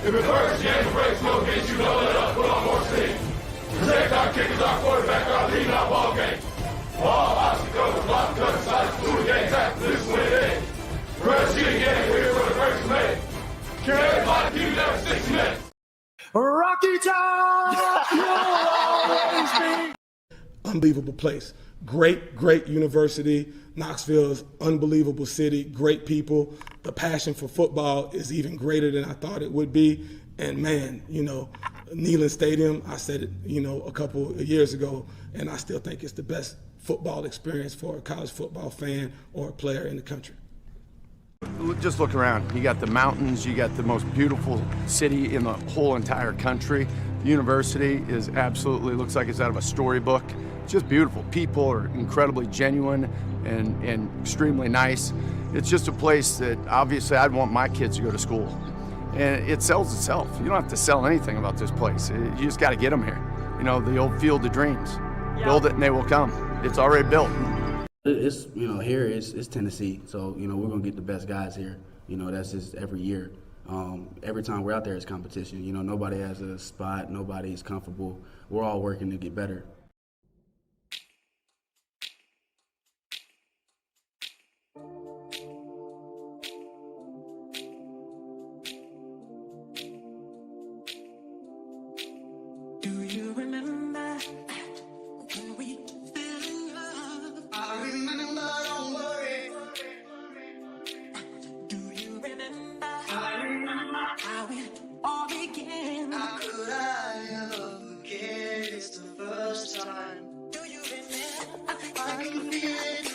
If the first game breaks, we'll get you know it up, put on more steam. Protect our kickers, our quarterback, our lead, our ball game. Ball, obstacles, block, cut, sides, through the game, tackle, this win it. Rush it again, we're for the first minute. Can everybody keep it there for 6 minutes? Rocky Top, you'll always be. Unbelievable place. Great university. Knoxville is unbelievable city, great people. The passion for football is even greater than I thought it would be. And man, Neyland Stadium, I said it, a couple of years ago, and I still think it's the best football experience for a college football fan or a player in the country. Just look around. You got the mountains, you got the most beautiful city in the whole entire country. The university is absolutely, looks like it's out of a storybook. It's just beautiful. People are incredibly genuine and extremely nice. It's just a place that obviously I'd want my kids to go to school. And it sells itself. You don't have to sell anything about this place. You just got to get them here. The old field of dreams. Yeah. Build it and they will come. It's already built. It's here it's Tennessee, so we're gonna get the best guys here. That's just every year. Every time we're out there, it's competition. Nobody has a spot, nobody's comfortable. We're all working to get better. Do you remember when we fell in love? I remember, don't worry. Do you remember? I remember how it all began. How could I ever forget? It's the first time. Do you remember? I can feel it.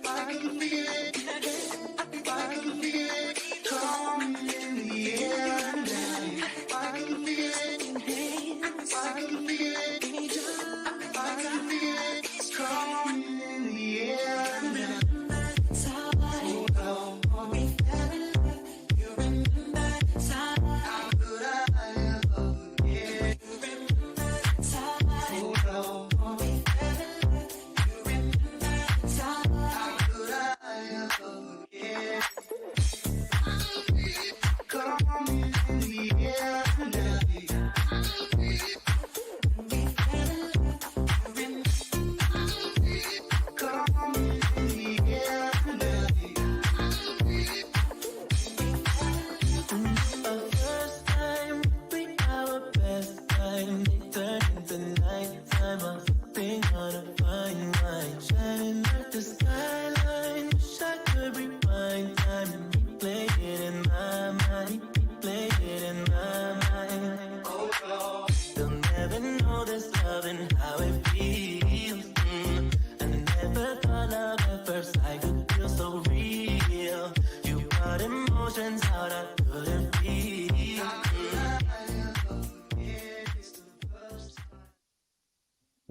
I can feel it. I can feel it coming in the air now. I can feel it in hands. I can feel it. I can feel it. It's coming in the air now.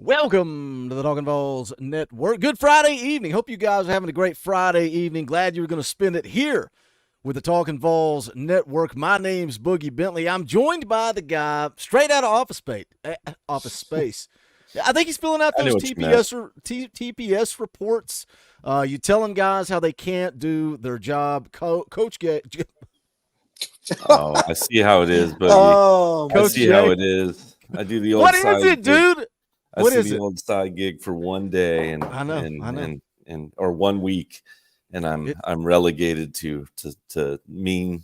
Welcome to the Talkin VAWLS Network. Good Friday evening. Hope you guys are having a great Friday evening. Glad you were going to spend it here with the Talkin VAWLS Network. My name's Boogie Bentley. I'm joined by the guy straight out of Office Space. I think he's filling out those TPS reports. You telling guys how they can't do their job. Coach Gay. Oh, I see how it is, buddy. I see how it is. I do the old What is it, dude? What is the old side gig for one day and I know. Or 1 week, and I'm relegated to mean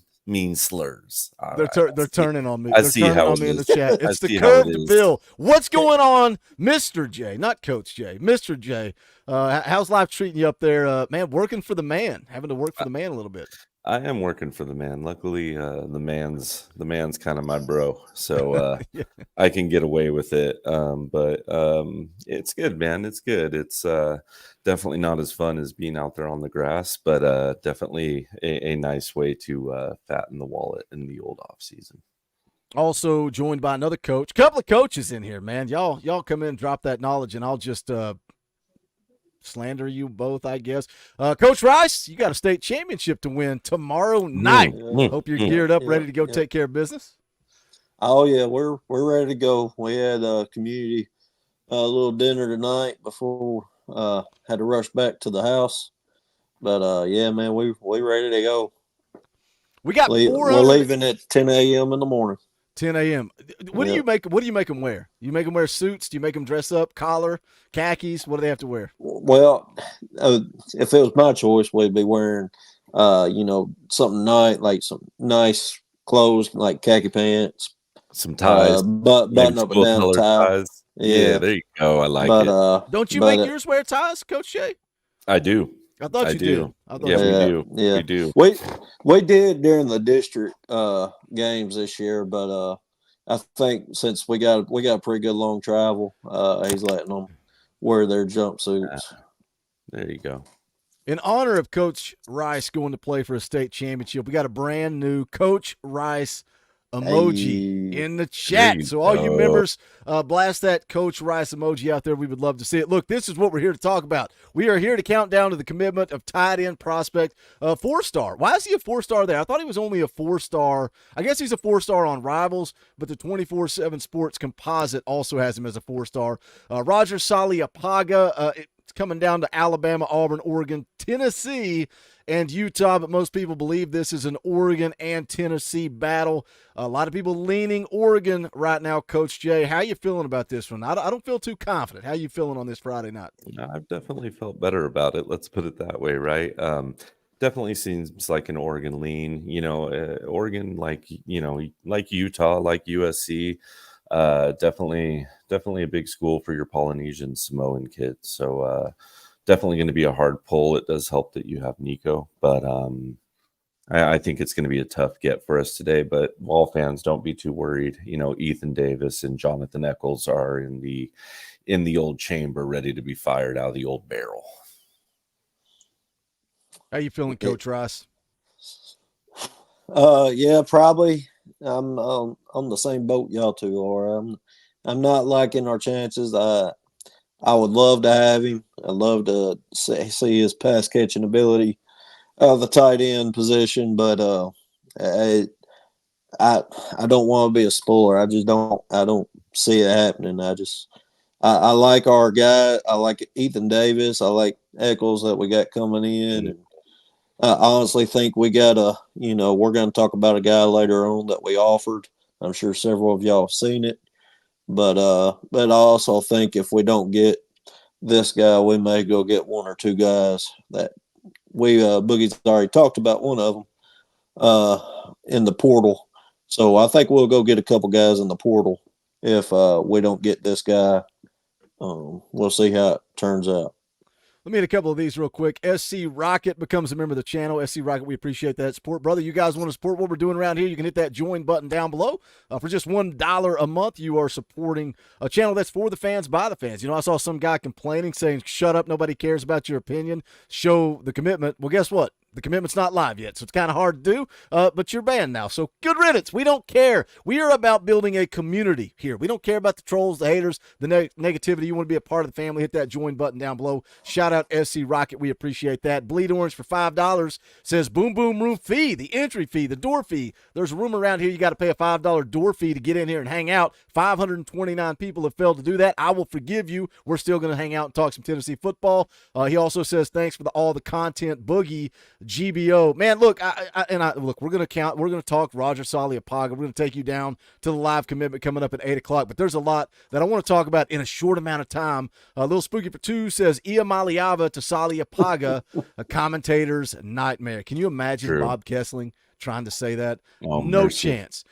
slurs. They're turning on me. I They're see turning how on it me in is. the chat. It's I the see how it curved is. bill. What's going on, Mr. J? Not Coach J. Mr. J. How's life treating you up there, man? Working for the man, having to work for the man a little bit. I am working for the man. Luckily, the man's kind of my bro, so Yeah. I can get away with it. But it's good, man. It's good. It's definitely not as fun as being out there on the grass, but definitely a nice way to fatten the wallet in the old off season. Also joined by another coach. Couple of coaches in here, man. Y'all come in, drop that knowledge, and I'll just slander you both, I guess. Coach Rice, you got a state championship to win tomorrow night. Hope you're geared up, ready to go take care of business. Oh yeah, we're ready to go. We had a community little dinner tonight before had to rush back to the house. But yeah, man, we ready to go. We got We're 400. leaving at 10 a.m. in the morning. 10 a.m. What do you make? What do you make them wear? You make them wear suits? Do you make them dress up? Collar, khakis? What do they have to wear? Well, if it was my choice, we'd be wearing, something nice, like some nice clothes, like khaki pants, some ties, button up and down tie. ties. Yeah, there you go. I like it. Don't you make yours wear ties, Coach Jay? I do. I thought you did. We do. Yeah. We do. We did during the district games this year, but I think since we got a pretty good long travel, he's letting them wear their jumpsuits. There you go. In honor of Coach Rice going to play for a state championship, we got a brand new Coach Rice emoji in the chat. So all you members, blast that Coach Rice emoji out there. We would love to see it. Look, this is what we're here to talk about. We are here to count down to the commitment of tight end prospect, 4-star. Why is he a 4-star there? I thought he was only a 4-star. I guess he's a 4-star on Rivals, but the 24/7 Sports Composite also has him as a 4-star. Roger Saleapaga, it's coming down to Alabama, Auburn, Oregon, Tennessee, and Utah, but most people believe this is an Oregon and Tennessee battle. A lot of people leaning Oregon right now. Coach Jay, how you feeling about this one? I don't feel too confident. How you feeling on this Friday night? I've definitely felt better about it. Let's put it that way, right? Definitely seems like an Oregon lean. Oregon, like Utah, like USC, definitely a big school for your Polynesian Samoan kids. So definitely going to be a hard pull. It does help that you have Nico, but I think it's going to be a tough get for us today. But Wall fans, don't be too worried. Ethan Davis and Jonathan Eccles are in the old chamber, ready to be fired out of the old barrel. How you feeling, Coach Rice? Yeah, probably. I'm on the same boat y'all two are. I'm not liking our chances. I would love to have him. I'd love to see his pass catching ability of the tight end position, but I don't want to be a spoiler. I don't see it happening. I like our guy. I like Ethan Davis. I like Eccles that we got coming in. And I honestly think we got we're going to talk about a guy later on that we offered. I'm sure several of y'all have seen it. But I also think if we don't get this guy, we may go get one or two guys that Boogie's already talked about one of them in the portal. So I think we'll go get a couple guys in the portal if we don't get this guy. We'll see how it turns out. Let me hit a couple of these real quick. SC Rocket becomes a member of the channel. SC Rocket, we appreciate that support. Brother, you guys want to support what we're doing around here, you can hit that join button down below. For just $1 a month, you are supporting a channel that's for the fans, by the fans. I saw some guy complaining, saying, shut up, nobody cares about your opinion. Show the commitment. Well, guess what? The commitment's not live yet, so it's kind of hard to do, but you're banned now. So good riddance. We don't care. We are about building a community here. We don't care about the trolls, the haters, the negativity. You want to be a part of the family, hit that join button down below. Shout out SC Rocket. We appreciate that. Bleed Orange for $5 says boom, boom, room fee, the entry fee, the door fee. There's a room around here you got to pay a $5 door fee to get in here and hang out. 529 people have failed to do that. I will forgive you. We're still going to hang out and talk some Tennessee football. He also says thanks for all the content, Boogie. GBO, man, look, look, we're going to talk Roger Saleapaga. We're going to take you down to the live commitment coming up at 8 o'clock, but there's a lot that I want to talk about in a short amount of time. Little Spooky for Two says, Ia Maliava to Saleapaga, a commentator's nightmare. Can you imagine Bob Kessling trying to say that? No chance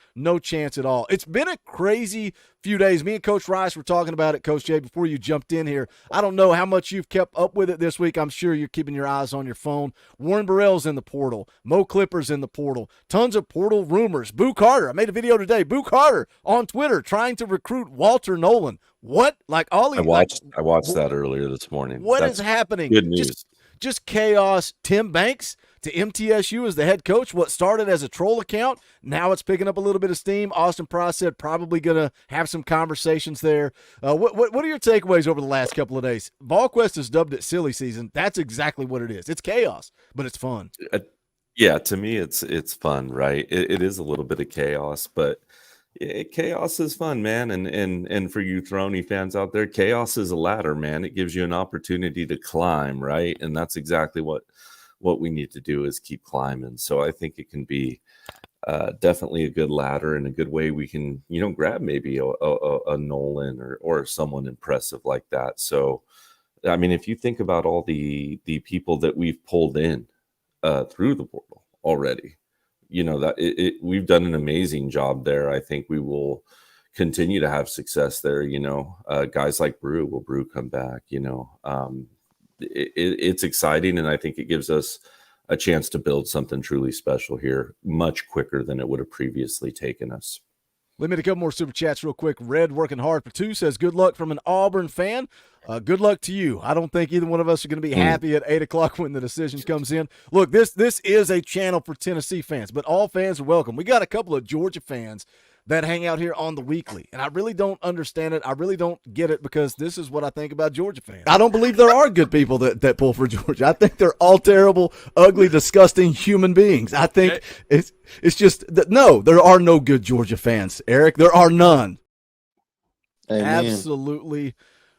at all. It's been a crazy few days. Me and Coach Rice were talking about it, Coach Jay, before you jumped in here. I don't know how much you've kept up with it this week. I'm sure you're keeping your eyes on your phone. Warren Burrell's in the portal. Mo Clipper's in the portal. Tons of portal rumors. Boo Carter, I made a video today. Boo Carter on Twitter trying to recruit Walter Nolan. What? Like all these, I watched that earlier this morning. What is happening? Good news. Just chaos. Tim Banks to MTSU as the head coach. What started as a troll account, now it's picking up a little bit of steam. Austin Price said probably going to have some conversations there. What are your takeaways over the last couple of days? VolQuest has dubbed it silly season. That's exactly what it is. It's chaos, but it's fun. Yeah, to me, it's fun, right? It is a little bit of chaos, but chaos is fun, man. And for you Throny fans out there, chaos is a ladder, man. It gives you an opportunity to climb, right? And that's exactly what what we need to do is keep climbing. So I think it can be definitely a good ladder and a good way we can, grab maybe a Nolan or someone impressive like that. So, I mean, if you think about all the people that we've pulled in through the portal already, that we've done an amazing job there. I think we will continue to have success there. Guys like Brew, will Brew come back? It's exciting, and I think it gives us a chance to build something truly special here much quicker than it would have previously taken us. Let me get a couple more super chats real quick. Red working hard for 2 says, good luck from an Auburn fan. Good luck to you. I don't think either one of us are going to be happy at 8 o'clock when the decision comes in. Look, this is a channel for Tennessee fans, but all fans are welcome. We got a couple of Georgia fans that hang out here on the weekly, and I really don't understand it. I really don't get it, because this is what I think about Georgia fans. I don't believe there are good people that pull for Georgia. I think they're all terrible, ugly, disgusting human beings. I think it's just that, no, there are no good Georgia fans, Eric. There are none. Amen. Absolutely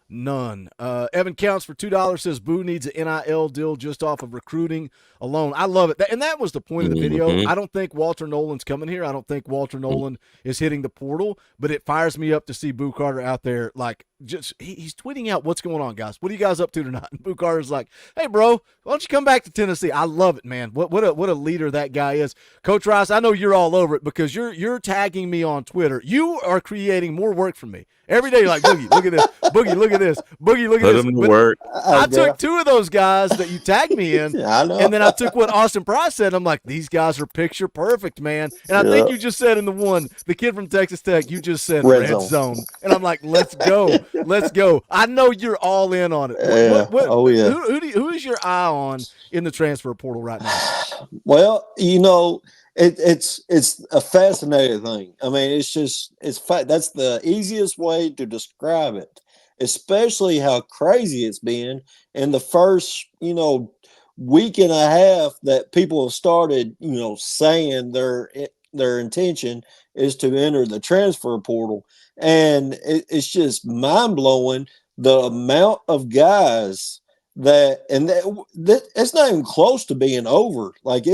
none. Evan Counts for $2 says Boo needs an NIL deal just off of recruiting alone. I love it. And that was the point of the video. I don't think Walter Nolan's coming here. I don't think Walter Nolan is hitting the portal, but it fires me up to see Boo Carter out there. Like, just he's tweeting out, what's going on, guys? What are you guys up to tonight? And Boo Carter's like, hey, bro, why don't you come back to Tennessee? I love it, man. What a leader that guy is. Coach Rice, I know you're all over it because you're tagging me on Twitter. You are creating more work for me. Every day you're like, Boogie, look at this. Boogie, look at this. Boogie, look at this. Put him to work. I took 2 of those guys that you tagged me in, and then I took what Austin Price said. I'm like, these guys are picture perfect, man. And I think you just said in the kid from Texas Tech, you just said red zone. And I'm like, let's go. Let's go. I know you're all in on it. Yeah. Oh, yeah. Who is your eye on in the transfer portal right now? Well, it's a fascinating thing. I mean, that's the easiest way to describe it, especially how crazy it's been in the first, week and a half that people have started, saying their intention is to enter the transfer portal. And it's just mind blowing the amount of guys that it's not even close to being over. Like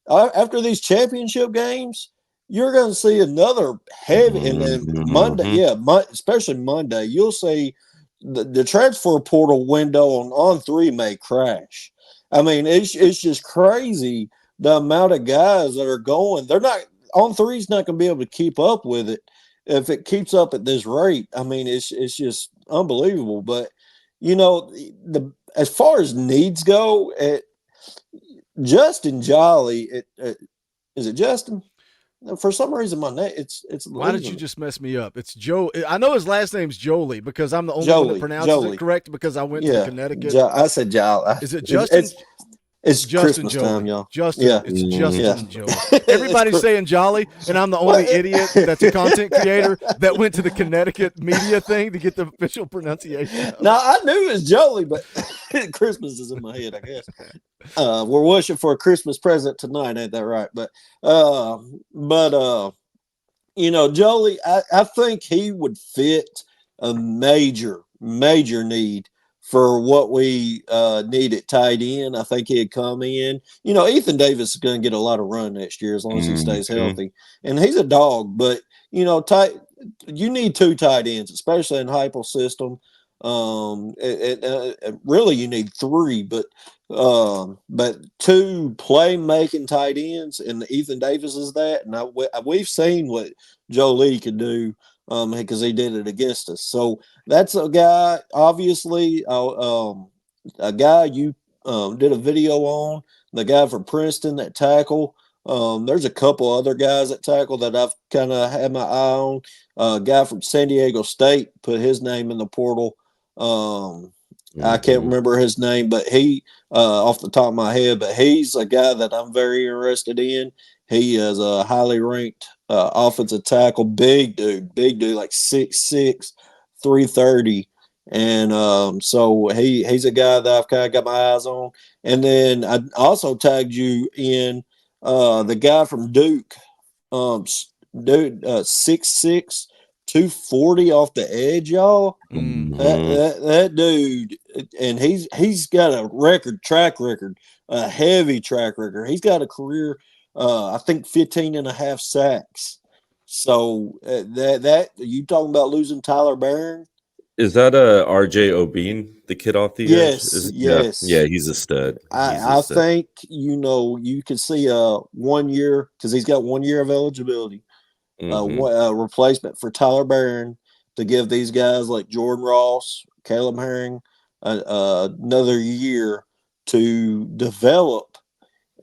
after these championship games, you're going to see another heavy, and then Monday, especially Monday, you'll see the transfer portal window on 3 may crash. I mean, it's just crazy the amount of guys that are going. They're not on 3's not going to be able to keep up with it if it keeps up at this rate. I mean, it's just unbelievable. But as far as needs go, Justin Jolly, is it Justin? For some reason, my name it's. Why did you just mess me up? It's Joe. I know his last name's Jolie because I'm the only one that pronounces it correct because I went to Connecticut. I said Jolly. Is it Justin? It's Justin Christmas Jolie. time, y'all. Justin, it's Justin Jolie. Everybody's saying Jolly, and I'm the only idiot that's a content creator that went to the Connecticut media thing to get the official pronunciation. No, I knew it was Jolie, but Christmas is in my head, I guess. We're wishing for a Christmas present tonight, ain't that right? But Jolie, I think he would fit a major need for what we need at tight end. I think he'd come in. Ethan Davis is going to get a lot of run next year as long as he stays healthy. And he's a dog, but, you need 2 tight ends, especially in Heupel's system. Really, you need 3, but 2 playmaking tight ends, and Ethan Davis is that. And we've seen what Jolie could do because he did it against us. So that's a guy, obviously, a guy you did a video on, the guy from Princeton that tackle. There's a couple other guys at tackle that I've kind of had my eye on. A guy from San Diego State put his name in the portal. I can't remember his name, but he, off the top of my head, but he's a guy that I'm very interested in. He is a highly ranked offensive tackle, big dude, like 6'6", 330. And so he's a guy that I've kind of got my eyes on. And then I also tagged you in the guy from Duke, 6'6", 240 off the edge, y'all. Mm. That dude, and he's got a track record, a heavy track record. He's got a career, I think 15 and a half sacks. So that you talking about losing Tyler Barron? Is that RJ Obeen, the kid off the edge? Yes, Yeah, yes. yeah, he's a stud. I think you could see 1 year because he's got 1 year of eligibility. Replacement for Tyler Barron to give these guys like Jordan Ross, Caleb Herring another year to develop,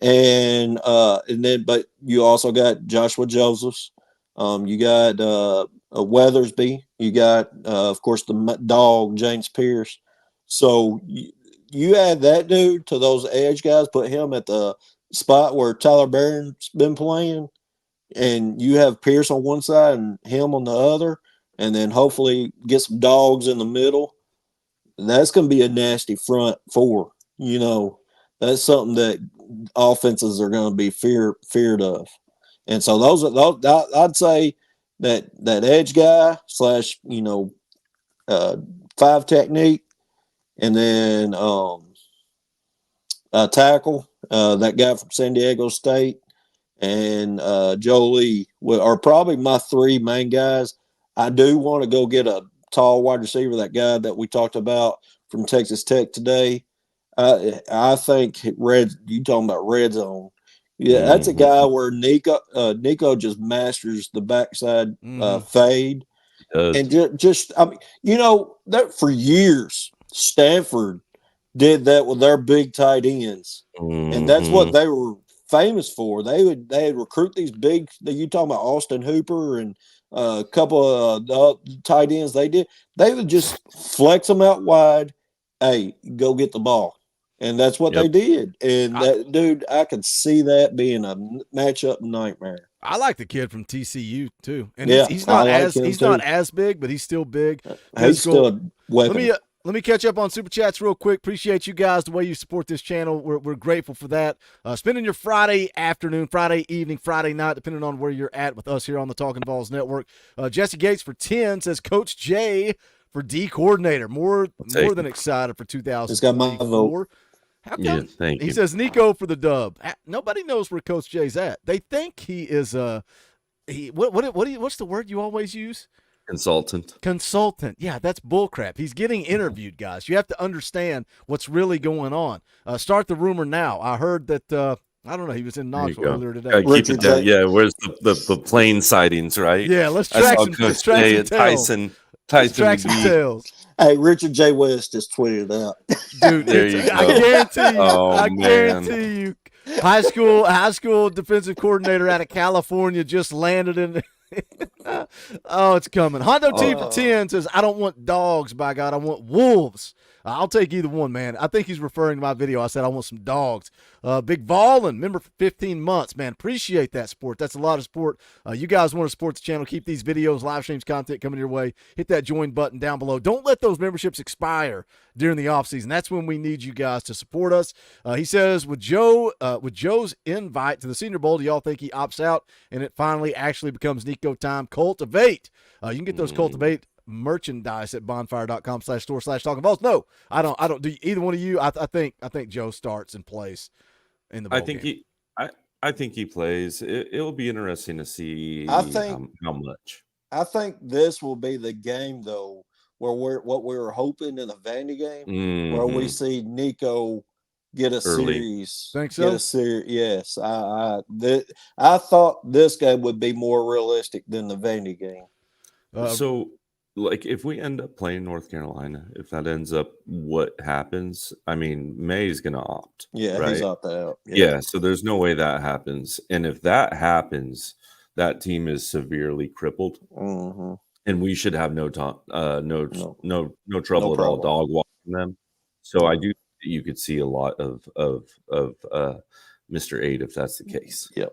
and then but you also got Joshua Josephs, you got Weathersby, you got of course the dog James Pierce. So you add that dude to those edge guys, put him at the spot where Tyler Barron's been playing, and you have Pierce on one side and him on the other, and then hopefully get some dogs in the middle. That's going to be a nasty front four. That's something that offenses are going to be feared of. And so those I'd say that edge guy / 5 technique, and then tackle, that guy from San Diego State, and Joe Lee are probably my 3 main guys. I do want to go get a tall wide receiver, that guy that we talked about from Texas Tech today. I think you talking about red zone. Yeah, that's a guy where Nico just masters the backside fade. And that for years, Stanford did that with their big tight ends. And that's what they were famous for. They'd recruit these big, you talking about Austin Hooper and a couple of tight ends they would just flex them out wide. Hey, go get the ball. And that's what they did. And I could see that being a matchup nightmare. I like the kid from TCU too, and he's not as big, but he's still big. He's still a weapon. Let me catch up on Super Chats real quick. Appreciate you guys, the way you support this channel. We're grateful for that. Spending your Friday afternoon, Friday evening, Friday night, depending on where you're at with us here on the Talkin VAWLS Network. Jesse Gates for 10 says Coach Jay for D coordinator. More than excited for 2024. It's got my vote. How come? Yeah, thank you. He says Nico for the dub. Nobody knows where Coach Jay's at. They think he is what's the word you always use? Consultant. Yeah, that's bullcrap. He's getting interviewed, guys. You have to understand what's really going on. Start the rumor now. I heard that I don't know. He was in Knoxville earlier today. Keep it down. Yeah, where's the plane sightings, right? Yeah, let's track some tails. Tyson tails. Hey, Richard J. West just tweeted out. Dude, I guarantee you. High school defensive coordinator out of California just landed in. Oh, it's coming. Hondo T for 10 says, I don't want dogs, by God. I want wolves. I'll take either one, man. I think he's referring to my video. I said I want some dogs. Big Ballin, member for 15 months, man. Appreciate that support. That's a lot of support. You guys want to support the channel, keep these videos, live streams, content coming your way. Hit that join button down below. Don't let those memberships expire during the offseason. That's when we need you guys to support us. He says, with Joe's invite to the Senior Bowl, do y'all think he opts out and it finally actually becomes Nico time? Cultivate. You can get those Cultivate merchandise at bonfire.com/store/talkinvalls. No, I don't do either one of you. I think Joe starts and plays in the bowl game. I think he plays. It'll be interesting to see how much. I think this will be the game though where what we were hoping in the Vandy game, where we see Nico get a series. Think so? Get a series. Yes. I thought this game would be more realistic than the Vandy game. So like if we end up playing North Carolina, if that ends up what happens, I mean, May's going to opt. Yeah, right? He's opted out. Yeah, so there's no way that happens. And if that happens, that team is severely crippled. And we should have no trouble at all dog walking them. So I do think you could see a lot of Mr. 8 if that's the case. Yeah.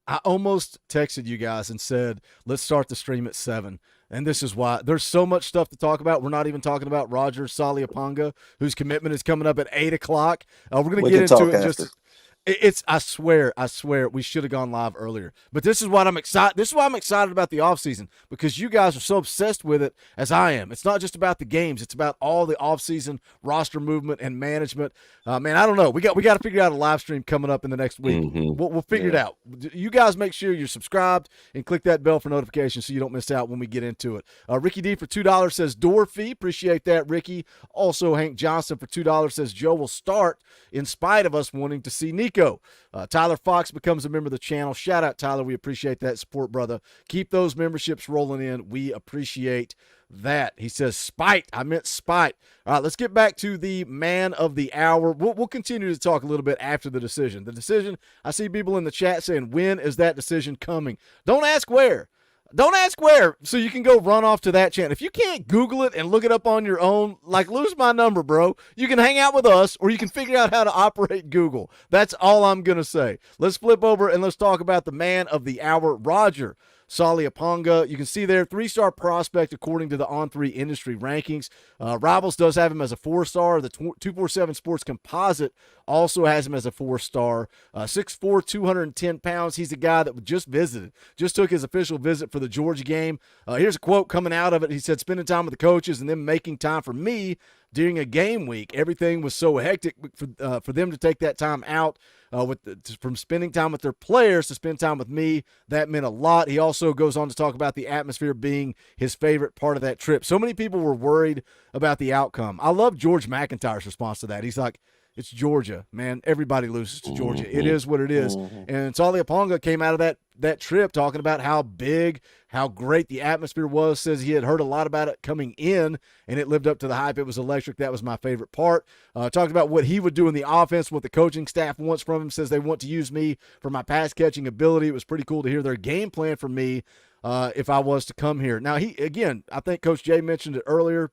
I almost texted you guys and said, let's start the stream at 7. And this is why. There's so much stuff to talk about. We're not even talking about Roger Saleapaga, whose commitment is coming up at 8 o'clock. We're going to get into it I swear, we should have gone live earlier. But this is what I'm excited. This is why I'm excited about the offseason, because you guys are so obsessed with it as I am. It's not just about the games; it's about all the offseason roster movement and management. Man, I don't know. We got to figure out a live stream coming up in the next week. We'll figure it out. You guys make sure you're subscribed and click that bell for notifications so you don't miss out when we get into it. Ricky D for $2 says door fee. Appreciate that, Ricky. Also, Hank Johnson for $2 says Joe will start in spite of us wanting to see Nico. Tyler Fox becomes a member of the channel. Shout out, Tyler. We appreciate that support, brother. Keep those memberships rolling in. We appreciate that. He says spite. I meant spite. All right, let's get back to the man of the hour. We'll continue to talk a little bit after the decision. The decision, I see people in the chat saying, when is that decision coming? Don't ask where. Don't ask where, so you can go run off to that channel. If you can't Google it and look it up on your own, like, lose my number, bro. You can hang out with us, or you can figure out how to operate Google. That's all I'm going to say. Let's flip over and let's talk about the man of the hour, Roger Saleapaga. You can see there, 3-star prospect according to the On3 industry rankings. Rivals does have him as a 4-star. The 247 Sports Composite also has him as a 4-star. 6'4", 210 pounds. He's a guy that just took his official visit for the Georgia game. Here's a quote coming out of it. He said, spending time with the coaches and then making time for me during a game week. Everything was so hectic for them to take that time out from spending time with their players to spend time with me. That meant a lot. He also goes on to talk about the atmosphere being his favorite part of that trip. So many people were worried about the outcome. I love George McIntyre's response to that. He's like, it's Georgia, man. Everybody loses to Georgia. It is what it is. And Saleapaga came out of that trip talking about how big, how great the atmosphere was. Says he had heard a lot about it coming in, and it lived up to the hype. It was electric. That was my favorite part. Talked about what he would do in the offense, what the coaching staff wants from him. Says they want to use me for my pass catching ability. It was pretty cool to hear their game plan for me if I was to come here. Now, I think Coach Jay mentioned it earlier,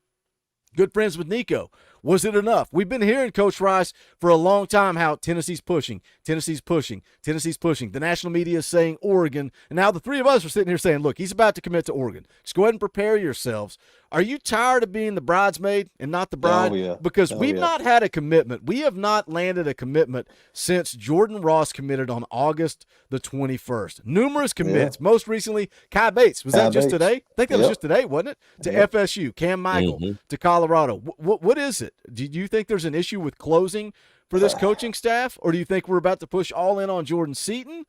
good friends with Nico. Was it enough? We've been hearing Coach Rice for a long time how Tennessee's pushing. The national media is saying Oregon, and now the three of us are sitting here saying, look, he's about to commit to Oregon. Just go ahead and prepare yourselves. Are you tired of being the bridesmaid and not the bride? Oh, yeah. Because we've not had a commitment. We have not landed a commitment since Jordan Ross committed on August the 21st. Numerous commits. Most recently, Kai Bates. Was that just today? I think that was just today, wasn't it? To FSU, Cam Michael, to Colorado. What is it? Do you think there's an issue with closing for this coaching staff, or do you think we're about to push all in on Jordan Seaton?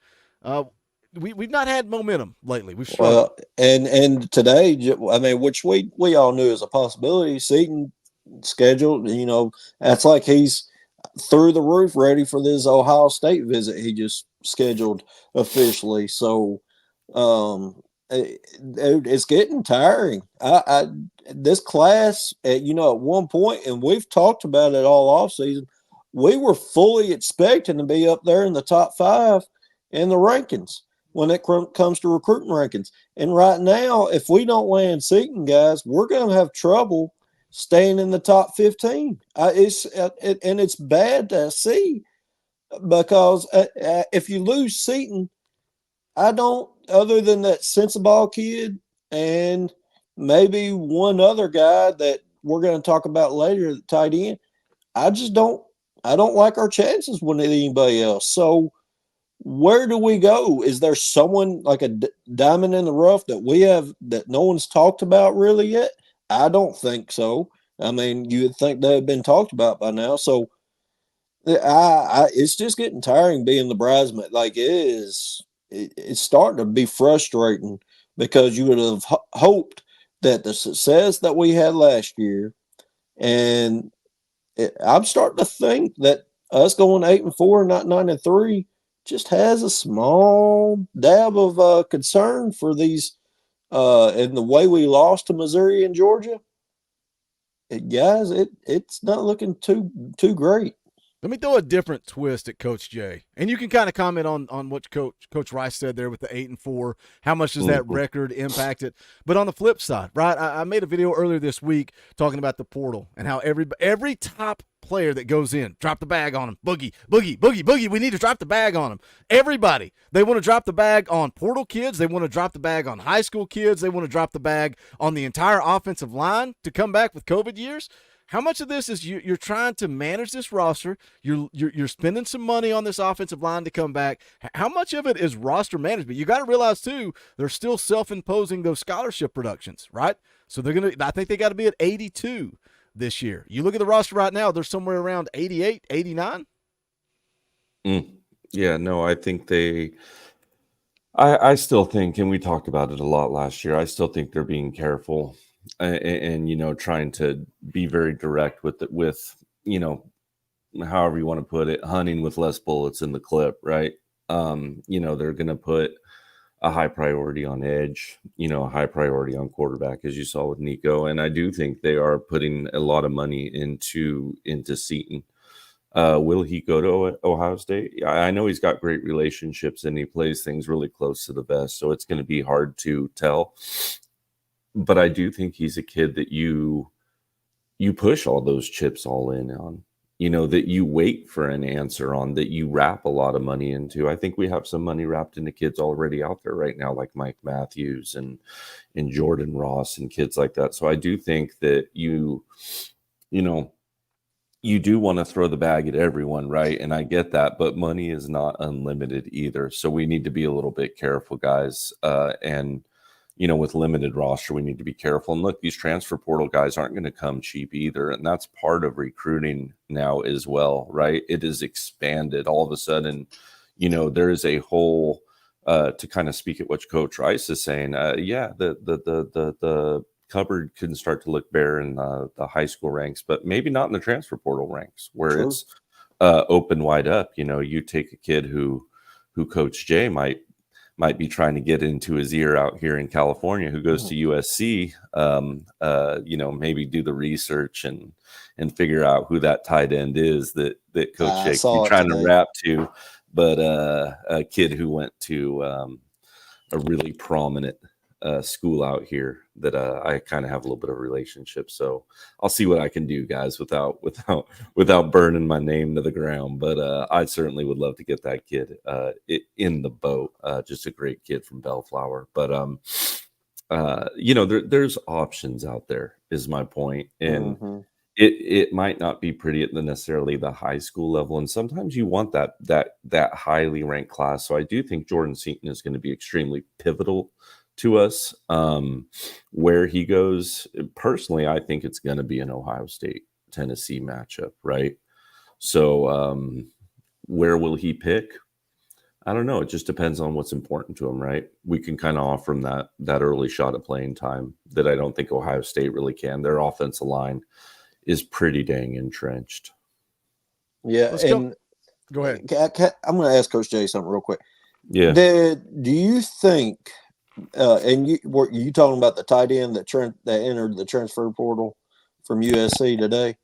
We've not had momentum lately. We've struggled. Well, and today, I mean, which we all knew is a possibility. Seaton scheduled, that's like he's through the roof, ready for this Ohio State visit. He just scheduled officially. So, it's getting tiring. This class, at one point, and we've talked about it all off season, we were fully expecting to be up there in the top 5 in the rankings when it comes to recruiting rankings. And right now, if we don't land Seaton, guys, we're going to have trouble staying in the top 15. It's bad to see, because if you lose Seaton, other than that Sensabaugh kid and maybe one other guy that we're going to talk about later, the tight end, I don't like our chances with anybody else. So where do we go? Is there someone like a diamond in the rough that we have that no one's talked about really yet? I don't think so. I mean, you would think they have been talked about by now. So it's just getting tiring being the bridesmaid. Like, it's starting to be frustrating, because you would have hoped that the success that we had last year, and I'm starting to think that us going 8-4, not 9-3, just has a small dab of concern for these, and the way we lost to Missouri and Georgia. Guys, it's not looking too great. Let me throw a different twist at Coach Jay, and you can kind of comment on what Coach Rice said there with the 8-4. How much does that record impact it? But on the flip side, right? I made a video earlier this week talking about the portal and how every top player that goes in, drop the bag on him. Boogie. We need to drop the bag on him. Everybody, they want to drop the bag on portal kids. They want to drop the bag on high school kids. They want to drop the bag on the entire offensive line to come back with COVID years. How much of this is you're trying to manage this roster? You're spending some money on this offensive line to come back. How much of it is roster management? You got to realize too, they're still self-imposing those scholarship productions, right? So I think they got to be at 82 this year. You look at the roster right now, they're somewhere around 88, 89. Yeah, no, I think I still think, and we talked about it a lot last year, I still think they're being careful and trying to be very direct with however you want to put it, hunting with less bullets in the clip, right? They're going to put a high priority on edge, a high priority on quarterback, as you saw with Nico. And I do think they are putting a lot of money into Seton. Will he go to Ohio State? I know he's got great relationships and he plays things really close to the vest, so it's going to be hard to tell. But I do think he's a kid that you push all those chips all in on, that you wait for an answer on, that you wrap a lot of money into. I think we have some money wrapped into kids already out there right now, like Mike Matthews and Jordan Ross and kids like that. So I do think that you do want to throw the bag at everyone, right? And I get that, but money is not unlimited either. So we need to be a little bit careful, guys. With limited roster, we need to be careful. And look, these transfer portal guys aren't going to come cheap either. And that's part of recruiting now as well, right? It is expanded. All of a sudden, there is a whole, to kind of speak at what Coach Rice is saying, the cupboard can start to look bare in the high school ranks, but maybe not in the transfer portal ranks where it's open wide up. You take a kid who Coach Jay might be trying to get into his ear out here in California, who goes to USC, maybe do the research and figure out who that tight end is that Coach Jay be trying to rap to. But a kid who went to a really prominent school out here that I kind of have a little bit of a relationship. So I'll see what I can do, guys, without burning my name to the ground. But I certainly would love to get that kid in the boat. Just a great kid from Bellflower. But there's options out there, is my point. And it might not be pretty at necessarily the high school level. And sometimes you want that highly ranked class. So I do think Jordan Seton is going to be extremely pivotal to us. Where he goes, personally, I think it's going to be an Ohio State Tennessee matchup, right? So where will he pick? I don't know. It just depends on what's important to him, right? We can kind of offer him that early shot at playing time that I don't think Ohio State really can. Their offensive line is pretty dang entrenched. Yeah, go ahead. I'm going to ask Coach Jay something real quick. Yeah. Do you think? And were you talking about the tight end that entered the transfer portal from USC today?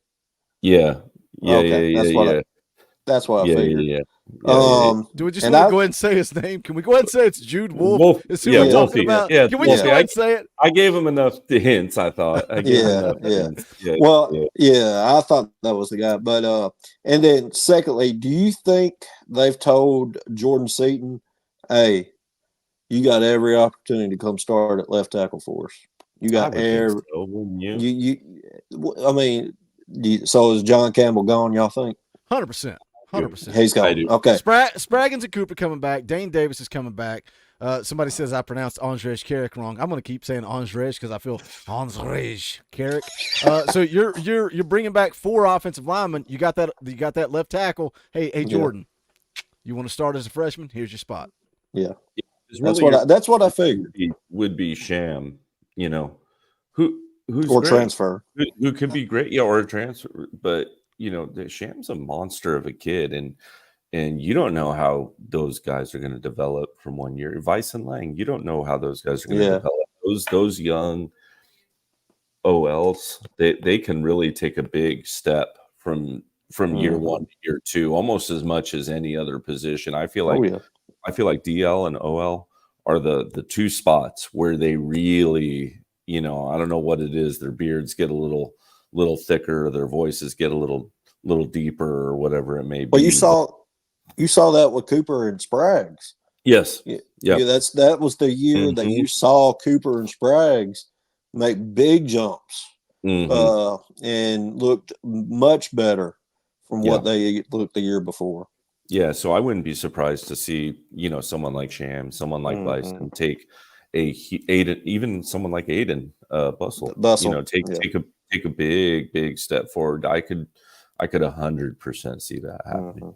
Yeah. That's what I figured. Yeah. Do we just want to go ahead and say his name? Can we go ahead and say it's Jude Wolf? Is who we're talking about? Yeah, can we just go ahead and say it? I gave him enough hints, I thought. Hints. I thought that was the guy. But and then secondly, do you think they've told Jordan Seton, hey, you got every opportunity to come start at left tackle for us? You got every. So is John Campbell gone? Y'all think? 100%. 100%. He's gone. Okay. Spraggins and Cooper coming back. Dane Davis is coming back. Somebody says I pronounced Andrej Carrick wrong. I'm going to keep saying Andrej because I feel Andrej Carrick. So you're bringing back 4 offensive linemen. You got that left tackul. Hey Jordan, you want to start as a freshman? Here's your spot. Yeah. That's what I figured. Would be Sham, who's or great, transfer, who could be great, or a transfer. But the Sham's a monster of a kid, and you don't know how those guys are going to develop from one year. Vice and Lang, you don't know how those guys are going to develop. Those young OLs, they can really take a big step from year 1 to year 2, almost as much as any other position. I feel like DL and OL are the 2 spots where they really, I don't know what it is. Their beards get a little thicker, their voices get a little deeper, or whatever it may be. Well, you saw that with Cooper and Spraggs. Yes. Yeah. That was the year that you saw Cooper and Spraggs make big jumps. and looked much better from what they looked the year before. Yeah, so I wouldn't be surprised to see, someone like Sham, someone like Bison take Aiden, even someone like Aiden Bustle, Bustle, take a big step forward. I could 100% see that happening.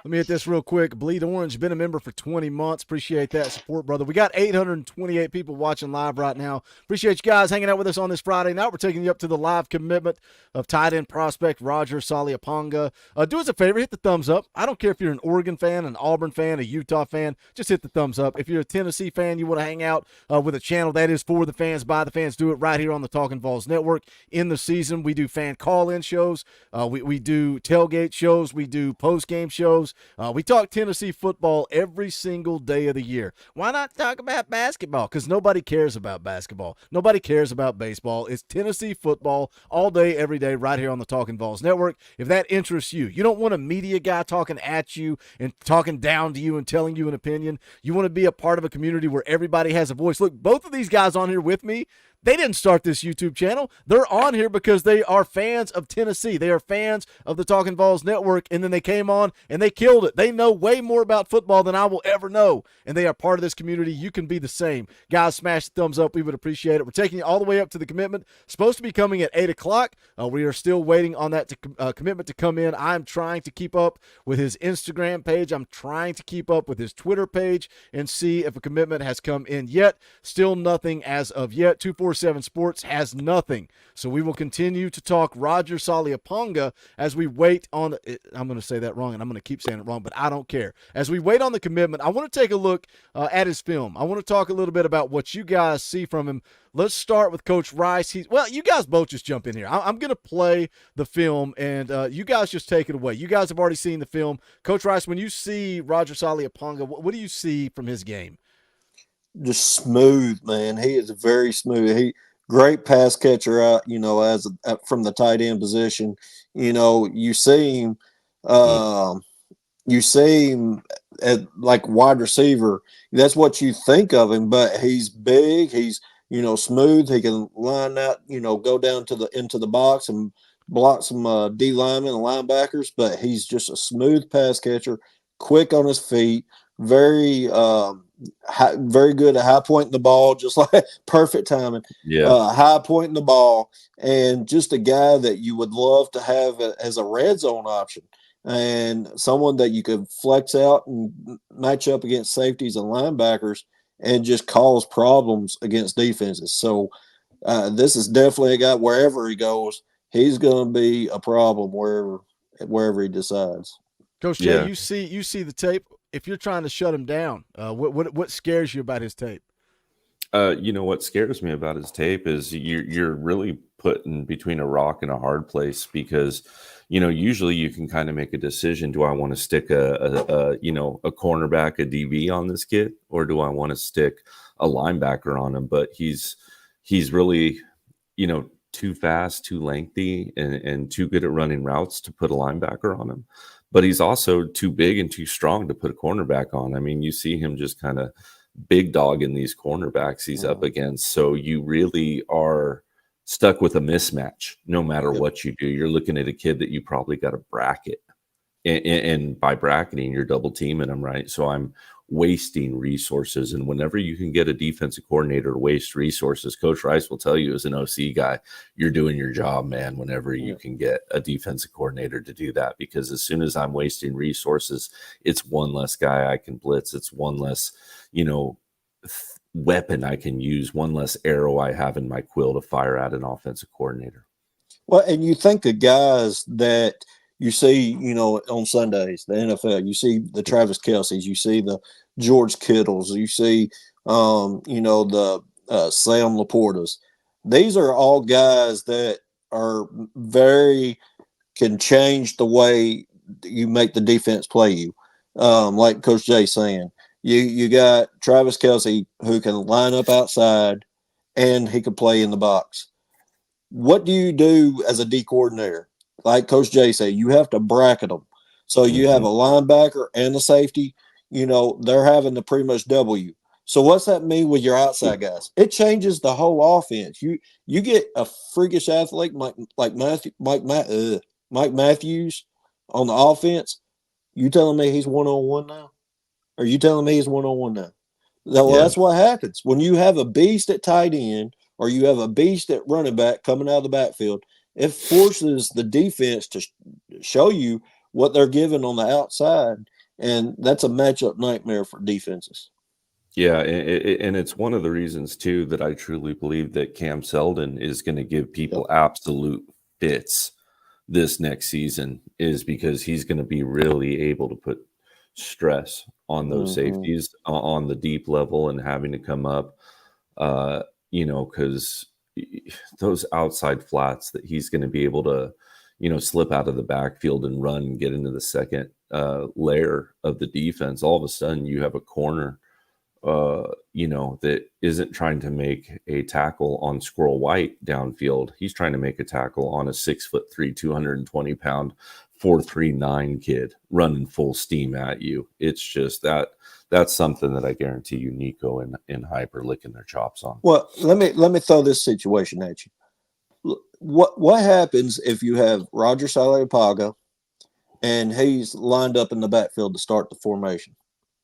Let me hit this real quick. Bleed Orange, been a member for 20 months. Appreciate that support, brother. We got 828 people watching live right now. Appreciate you guys hanging out with us on this Friday night. We're taking you up to the live commitment of tight end prospect Roger Saleapaga. Do us a favor, hit the thumbs up. I don't care if you're an Oregon fan, an Auburn fan, a Utah fan. Just hit the thumbs up. If you're a Tennessee fan, you want to hang out with a channel that is for the fans, by the fans, do it right here on the Talkin VAWLS Network. In the season, we do fan call-in shows. We do tailgate shows. We do post-game shows. We talk Tennessee football every single day of the year. Why not talk about basketball? Because nobody cares about basketball. Nobody cares about baseball. It's Tennessee football all day, every day, right here on the Talkin VAWLS Network. If that interests you, you don't want a media guy talking at you and talking down to you and telling you an opinion. You want to be a part of a community where everybody has a voice. Look, both of these guys on here with me, they didn't start this YouTube channel. They're on here because they are fans of Tennessee. They are fans of the Talkin VAWLS Network, and then they came on and they killed it. They know way more about football than I will ever know, and they are part of this community. You can be the same. Guys, smash the thumbs up. We would appreciate it. We're taking you all the way up to the commitment. Supposed to be coming at 8 o'clock. We are still waiting on that commitment to come in. I'm trying to keep up with his Instagram page. I'm trying to keep up with his Twitter page and see if a commitment has come in yet. Still nothing as of yet. 247 Sports has nothing. So we will continue to talk Roger Saleapaga as we wait on I'm going to say that wrong, and I'm going to keep saying it wrong, but I don't care. As we wait on the commitment, I want to take a look at his film. I want to talk a little bit about what you guys see from him. Let's start with Coach Rice. You guys both just jump in here. I'm going to play the film, and you guys just take it away. You guys have already seen the film. Coach Rice, when you see Roger Saleapaga, what do you see from his game? Just smooth, man. He is very smooth. He great pass catcher out, from the tight end position. You see him at like wide receiver. That's what you think of him, but he's big, he's smooth, he can line out, go down into the box and block some D linemen and linebackers, but he's just a smooth pass catcher, quick on his feet, very very good at high pointing the ball, just like perfect timing. Yeah, high pointing the ball, and just a guy that you would love to have as a red zone option, and someone that you could flex out and match up against safeties and linebackers, and just cause problems against defenses. So this is definitely a guy. Wherever he goes, he's going to be a problem wherever he decides. Coach Jay, you see the tape. If you're trying to shut him down, what scares you about his tape? What scares me about his tape is you're really put in between a rock and a hard place, because usually you can kind of make a decision. Do I want to stick a cornerback, a DB on this kid, or do I want to stick a linebacker on him? But he's really too fast, too lengthy, and too good at running routes to put a linebacker on him. But he's also too big and too strong to put a cornerback on. I mean, you see him just kind of big dog in these cornerbacks he's up against. So you really are stuck with a mismatch no matter what you do. You're looking at a kid that you probably got to bracket. And by bracketing, you're double teaming him, right? So I'm wasting resources. And whenever you can get a defensive coordinator to waste resources, Coach Rice will tell you as an OC guy, you're doing your job, man, whenever you can get a defensive coordinator to do that. Because as soon as I'm wasting resources, it's one less guy I can blitz. It's one less, weapon I can use, one less arrow I have in my quill to fire at an offensive coordinator. Well, and you think the guys that you see, on Sundays, the NFL, you see the Travis Kelce's, you see the George Kittles, you see, the Sam Laportas. These are all guys that are can change the way you make the defense play you. Like Coach Jay saying, you got Travis Kelce who can line up outside and he can play in the box. What do you do as a D coordinator? Like Coach Jay said, you have to bracket them. So you have a linebacker and a safety, they're having to pretty much double you. So what's that mean with your outside guys? It changes the whole offense. You get a freakish athlete Mike Matthews on the offense. You telling me he's 1-on-1 now? Are you telling me he's 1-on-1 now? Well, Yeah. that's what happens when you have a beast at tight end or you have a beast at running back coming out of the backfield. It forces the defense to show you what they're giving on the outside, and that's a matchup nightmare for defenses. Yeah, and it's one of the reasons too that I truly believe that Cam Seldon is going to give people absolute fits this next season, is because he's going to be really able to put stress on those safeties on the deep level and having to come up, because those outside flats that he's going to be able to, slip out of the backfield and run and get into the second layer of the defense. All of a sudden you have a corner that isn't trying to make a tackle on Squirrel White downfield. He's trying to make a tackle on a 6'3", 220-pound 4.39 kid running full steam at you. It's just that's something that I guarantee you Nico and Hyper licking their chops on. Well, let me throw this situation at you. What happens if you have Roger Saleapaga and he's lined up in the backfield to start the formation?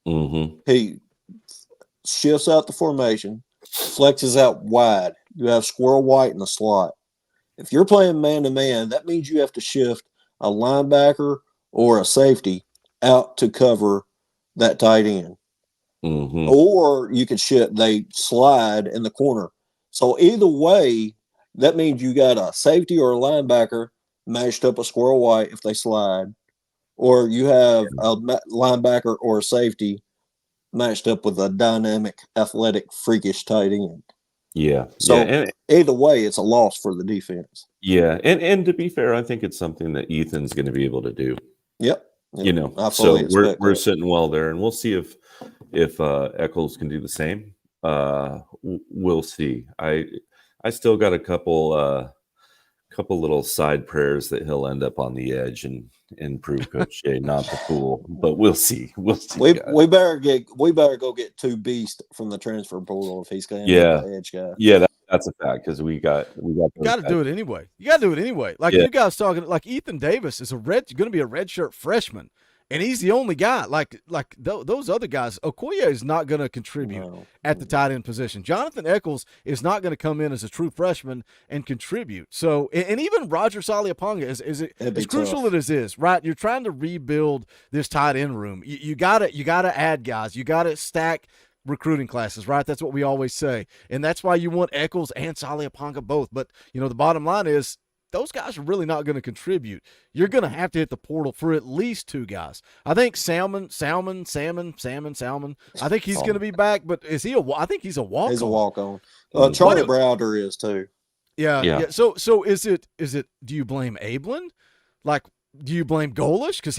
Mm-hmm. He shifts out the formation, flexes out wide. You have Squirrel White in the slot. If you're playing man-to-man, that means you have to shift a linebacker or a safety out to cover that tight end. Mm-hmm. Or you could they slide in the corner. So either way, that means you got a safety or a linebacker mashed up a Squirrel White if they slide, or you have a linebacker or a safety matched up with a dynamic, athletic, freakish tight end. Yeah. So and either way, it's a loss for the defense. Yeah, and to be fair, I think it's something that Ethan's going to be able to do. Yep. So we're sitting well there, and we'll see if Eccles can do the same. We'll see. I still got a couple little side prayers that he'll end up on the edge and prove Coach Jay not the fool, but we'll see. We'll see. We better go get two beasts from the transfer portal if he's going to be the edge guy. Yeah, that's a fact, because we got You got to do it anyway. Like you guys talking, like Ethan Davis is going to be a redshirt freshman, and he's the only guy. Like those other guys, Okoye is not going to contribute at the tight end position. Jonathan Eccles is not going to come in as a true freshman and contribute. So, and even Roger Saleapaga as crucial as it is, right? You're trying to rebuild this tight end room. You gotta add guys. You gotta stack recruiting classes, right? That's what we always say. And that's why you want Eccles and Saleapaga both. But, the bottom line is those guys are really not going to contribute. You're going to have to hit the portal for at least two guys. I think Salmon. I think he's going to be back, but is he I think he's a walk-on. He's a walk-on. Charlie Browder is too. Yeah. So is it, do you blame Ablin? Like, do you blame Golish? Because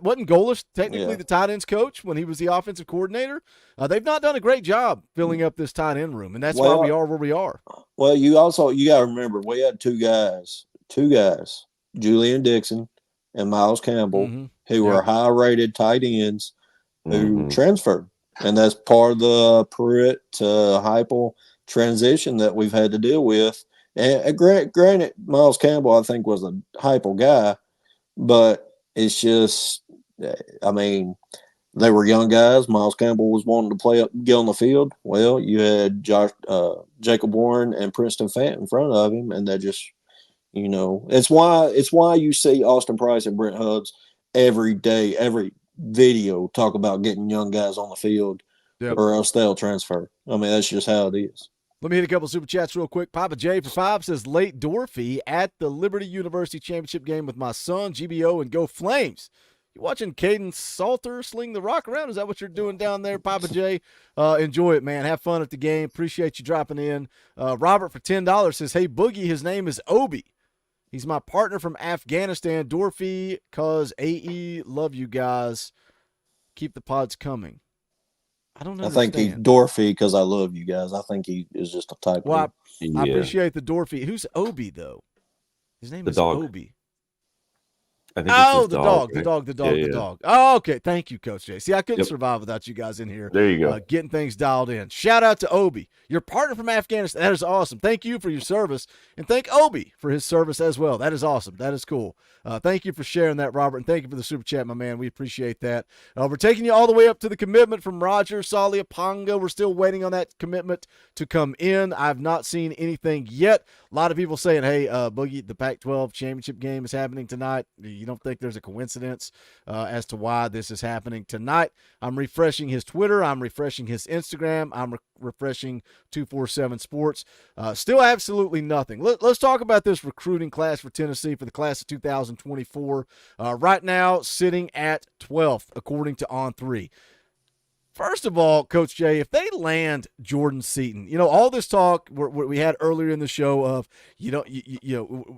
wasn't Golish technically the tight ends coach when he was the offensive coordinator? They've not done a great job filling up this tight end room, and that's why we are where we are. Well, you got to remember we had two guys, Julian Dixon and Miles Campbell, who were high-rated tight ends who transferred, and that's part of the Pruitt to Heupel transition that we've had to deal with. And granted, Miles Campbell I think was a Heupel guy. But it's just, they were young guys. Miles Campbell was wanting to get on the field. Well, you had Jacob Warren and Princeton Fant in front of him, and they just, it's why you see Austin Price and Brent Hubbs every day, every video talk about getting young guys on the field, or else they'll transfer. That's just how it is. Let me hit a couple of super chats real quick. Papa J for 5 says, late Dorfy at the Liberty University Championship game with my son, GBO, and go Flames. You watching Caden Salter sling the rock around? Is that what you're doing down there, Papa J? Enjoy it, man. Have fun at the game. Appreciate you dropping in. Robert for $10 says, hey, Boogie, his name is Obi. He's my partner from Afghanistan. Dorfy, cause AE, love you guys. Keep the pods coming. I don't know. I think he's Dorfy because I love you guys. I think he is just a type. Well, I appreciate the Dorfy. Who's Obi though? His name is dog. Obi. I think it's his the dog. The dog. Oh, okay. Thank you, Coach Jay. See, I couldn't Yep. survive without you guys in here. There you go. Getting things dialed in. Shout out to Obi, your partner from Afghanistan. That is awesome. Thank you for your service, and thank Obi for his service as well. That is awesome. That is cool. Thank you for sharing that, Robert, and thank you for the super chat, my man. We appreciate that. We're taking you all the way up to the commitment from Roger Saleapaga. We're still waiting on that commitment to come in. I've not seen anything yet. A lot of people saying, hey, Boogie, the Pac-12 championship game is happening tonight. You don't think there's a coincidence as to why this is happening tonight? I'm refreshing his Twitter. I'm refreshing his Instagram. I'm refreshing 247 Sports. Still absolutely nothing. Let's talk about this recruiting class for Tennessee for the class of 2024. Right now, sitting at 12th, according to On3. First of all, Coach Jay, if they land Jordan Seaton, all this talk we had earlier in the show of,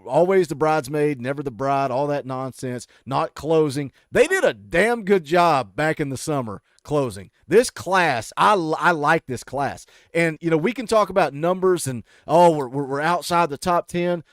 always the bridesmaid, never the bride, all that nonsense, not closing. They did a damn good job back in the summer closing. This class, I like this class. And, we can talk about numbers and, we're outside the top 10.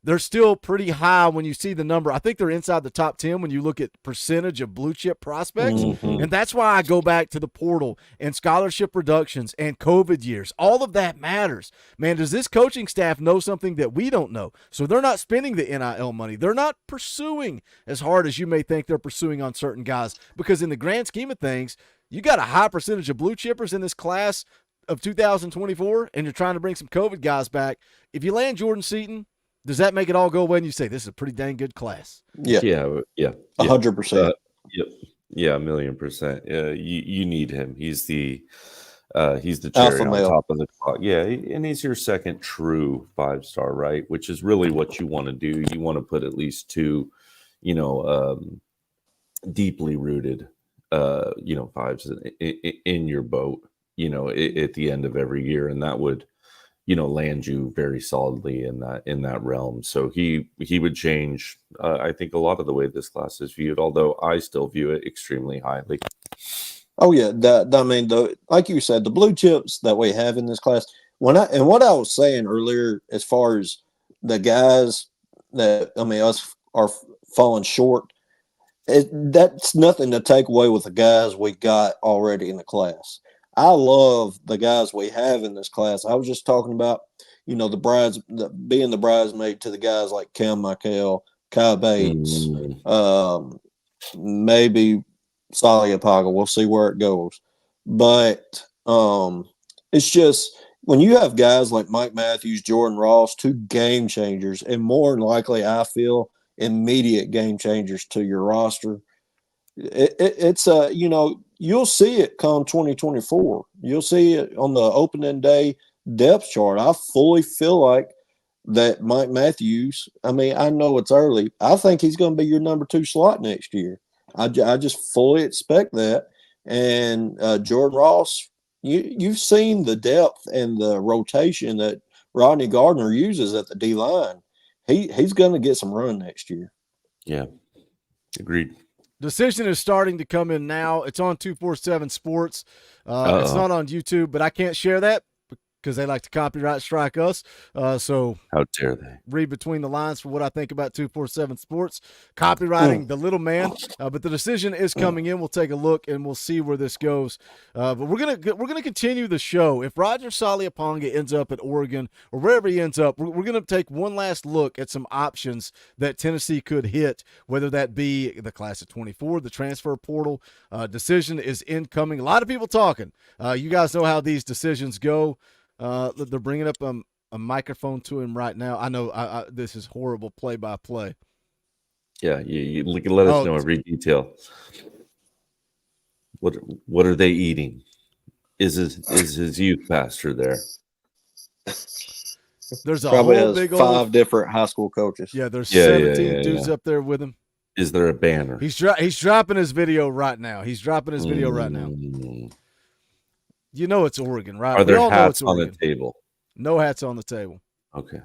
They're still pretty high when you see the number. I think they're inside the top 10 when you look at percentage of blue chip prospects. Mm-hmm. And that's why I go back to the portal and scholarship reductions and COVID years. All of that matters. Man, does this coaching staff know something that we don't know? So they're not spending the NIL money. They're not pursuing as hard as you may think they're pursuing on certain guys. Because in the grand scheme of things, you got a high percentage of blue chippers in this class of 2024, and you're trying to bring some COVID guys back. If you land Jordan Seaton, does that make it all go away and you say this is a pretty dang good class? Yeah. 100%. Yep. Yeah, 1,000,000%. You need him. He's the cherry on top of the clock. Yeah, and he's your second true 5-star, right? Which is really what you want to do. You want to put at least two, deeply rooted, fives in your boat, at the end of every year, and that would, land you very solidly in that realm. So he would change, I think, a lot of the way this class is viewed, although I still view it extremely highly. Oh yeah, like you said, the blue chips that we have in this class. What I was saying earlier, as far as the guys that us are falling short, that's nothing to take away with the guys we got already in the class. I love the guys we have in this class. I was just talking about, being the bridesmaid to the guys like Cam Michael, Kai Bates, maybe Saleapaga. We'll see where it goes. But it's just when you have guys like Mike Matthews, Jordan Ross, two game changers, and more than likely, I feel, immediate game changers to your roster. It's you'll see it come 2024. You'll see it on the opening day depth chart. I fully feel like that Mike Matthews, I know it's early. I think he's going to be your number 2 slot next year. I just fully expect that. And Jordan Ross, you've seen the depth and the rotation that Rodney Gardner uses at the D-line. He's going to get some run next year. Yeah, agreed. Decision is starting to come in now. It's on 247 Sports. It's not on YouTube, but I can't share that because they like to copyright strike us. So how dare they? Read between the lines for what I think about 247 Sports. Copywriting the little man. But the decision is coming in. We'll take a look and we'll see where this goes. But we're gonna continue the show. If Roger Saleapaga ends up at Oregon or wherever he ends up, we're gonna take one last look at some options that Tennessee could hit, whether that be the class of 24, the transfer portal. Decision is incoming. A lot of people talking. You guys know how these decisions go. They're bringing up a microphone to him right now. I know this is horrible play-by-play. Yeah, you can let us know every detail. What are they eating? Is his youth pastor there? There's a probably whole big 5 different high school coaches. Yeah, there's 17 dudes up there with him. Is there a banner? He's dropping his video right now. You know it's Oregon, right? Are there hats on the table? No hats on the table. Okay.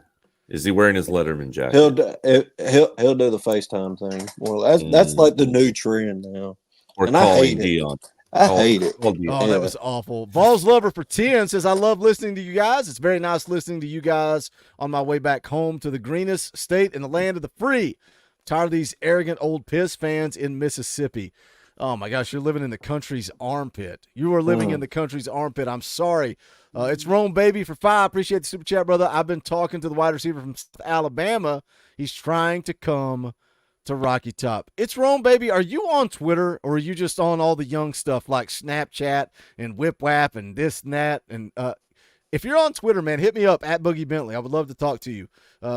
Is he wearing his Letterman jacket? He'll do the FaceTime thing. Well, that's like the new trend now. Or and calling Dion. I hate it. Oh, that was awful. Vols Lover for 10 says, I love listening to you guys. It's very nice listening to you guys on my way back home to the greenest state in the land of the free. Tired of these arrogant old piss fans in Mississippi. Oh my gosh, you're living in the country's armpit. You are living in the country's armpit. I'm sorry. It's Rome Baby for 5. Appreciate the super chat, brother. I've been talking to the wide receiver from Alabama. He's trying to come to Rocky Top. It's Rome Baby. Are you on Twitter, or are you just on all the young stuff like Snapchat and Whip Wap and this and that? And if you're on Twitter, man, hit me up at Boogie Bentley. I would love to talk to you.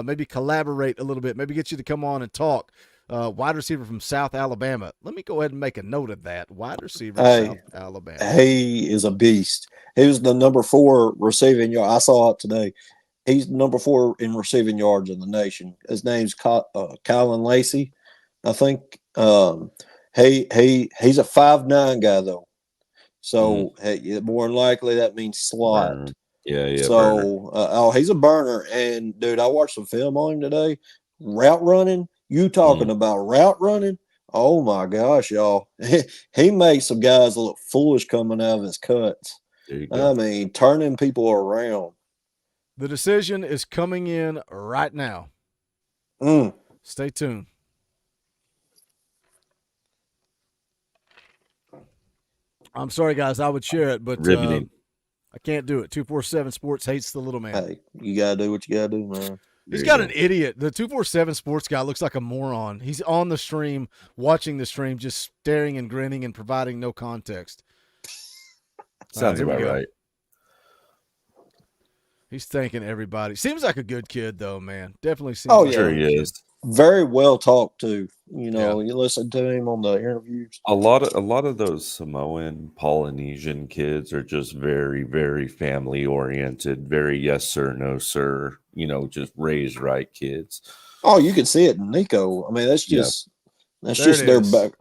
Maybe collaborate a little bit. Maybe get you to come on and talk. Wide receiver from South Alabama. Let me go ahead and make a note of that. Wide receiver South Alabama. He is a beast. He was the number 4 receiving yard. I saw it today. He's number 4 in receiving yards in the nation. His name's Colin Lacey, I think. He's a 5'9" guy though, so more than likely that means slot. Yeah. So, he's a burner. And dude, I watched some film on him today. Route running. You talking about route running? Oh my gosh, y'all! He makes some guys look foolish coming out of his cuts. There you go. I mean, turning people around. The decision is coming in right now. Stay tuned. I'm sorry, guys. I would share it, but Riveting. I can't do it. 247 Sports hates the little man. Hey, you gotta do what you gotta do, man. He's got an idiot. The 247 Sports guy looks like a moron. He's on the stream, watching the stream, just staring and grinning and providing no context. Sounds about right. He's thanking everybody. Seems like a good kid, though, man. Definitely seems Oh, like yeah. Sure he is. Very well talked to. You know, you listen to him on the interviews. A lot of those Samoan, Polynesian kids are just very, very family oriented, very yes sir, no sir, just raised right kids. Oh, you can see it in Nico. I mean, that's just their back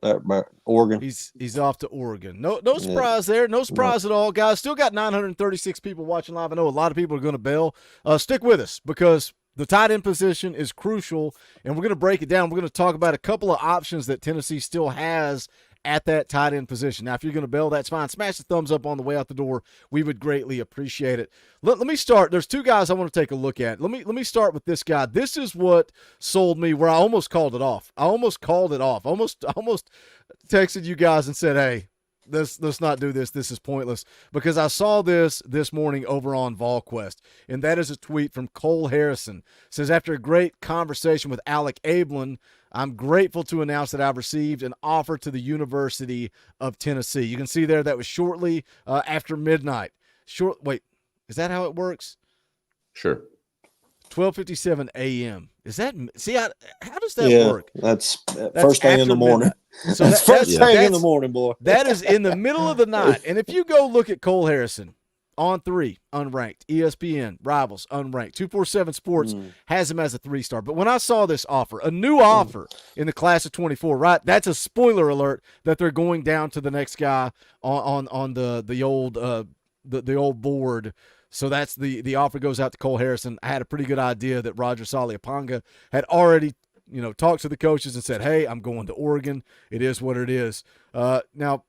Oregon. He's off to Oregon. No surprise there. No surprise at all, guys. Still got 936 people watching live. I know a lot of people are going to bail. Stick with us because the tight end position is crucial, and we're going to break it down. We're going to talk about a couple of options that Tennessee still has at that tight end position. Now, if you're going to bail, that's fine. Smash the thumbs up on the way out the door. We would greatly appreciate it. Let me start. There's 2 guys I want to take a look at. Let me start with this guy. This is what sold me where I almost called it off. I almost texted you guys and said, hey, let's not do this. This is pointless, because I saw this morning over on VolQuest, and that is a tweet from Cole Harrison. It says, after a great conversation with Alec Ablin, I'm grateful to announce that I've received an offer to the University of Tennessee. You can see there that was shortly after midnight. Wait, is that how it works? Sure. 12:57 a.m. Is that how does that work? That's first thing in the morning. So that's first thing in the morning, boy. That is in the middle of the night. And if you go look at Cole Harrison on 3, unranked, ESPN, Rivals, unranked, 247 Sports has him as a 3-star. But when I saw this offer, a new offer in the class of 24, right? That's a spoiler alert that they're going down to the next guy on the old board. So that's the offer goes out to Cole Harrison. I had a pretty good idea that Roger Saleapaga had already, talked to the coaches and said, hey, I'm going to Oregon. It is what it is. Now,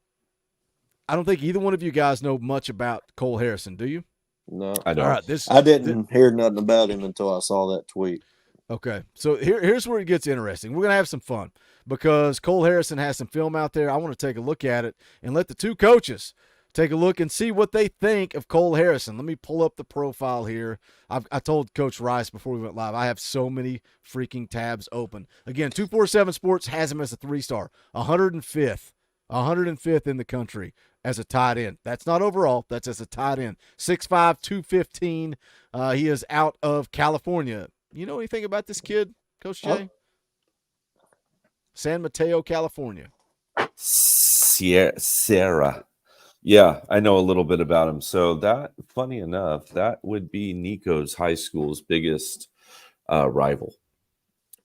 I don't think either one of you guys know much about Cole Harrison, do you? No. I don't. All right, I didn't hear nothing about him until I saw that tweet. Okay, so here's where it gets interesting. We're going to have some fun because Cole Harrison has some film out there. I want to take a look at it and let the 2 coaches take a look and see what they think of Cole Harrison. Let me pull up the profile here. I told Coach Rice before we went live, I have so many freaking tabs open. Again, 247 Sports has him as a 3-star, 105th in the country as a tight end. That's not overall. That's as a tight end. 6'5", 215. He is out of California. You know anything about this kid, Coach Jay? San Mateo, California. Sarah. Yeah, I know a little bit about him. So that, funny enough, that would be Nico's high school's biggest rival.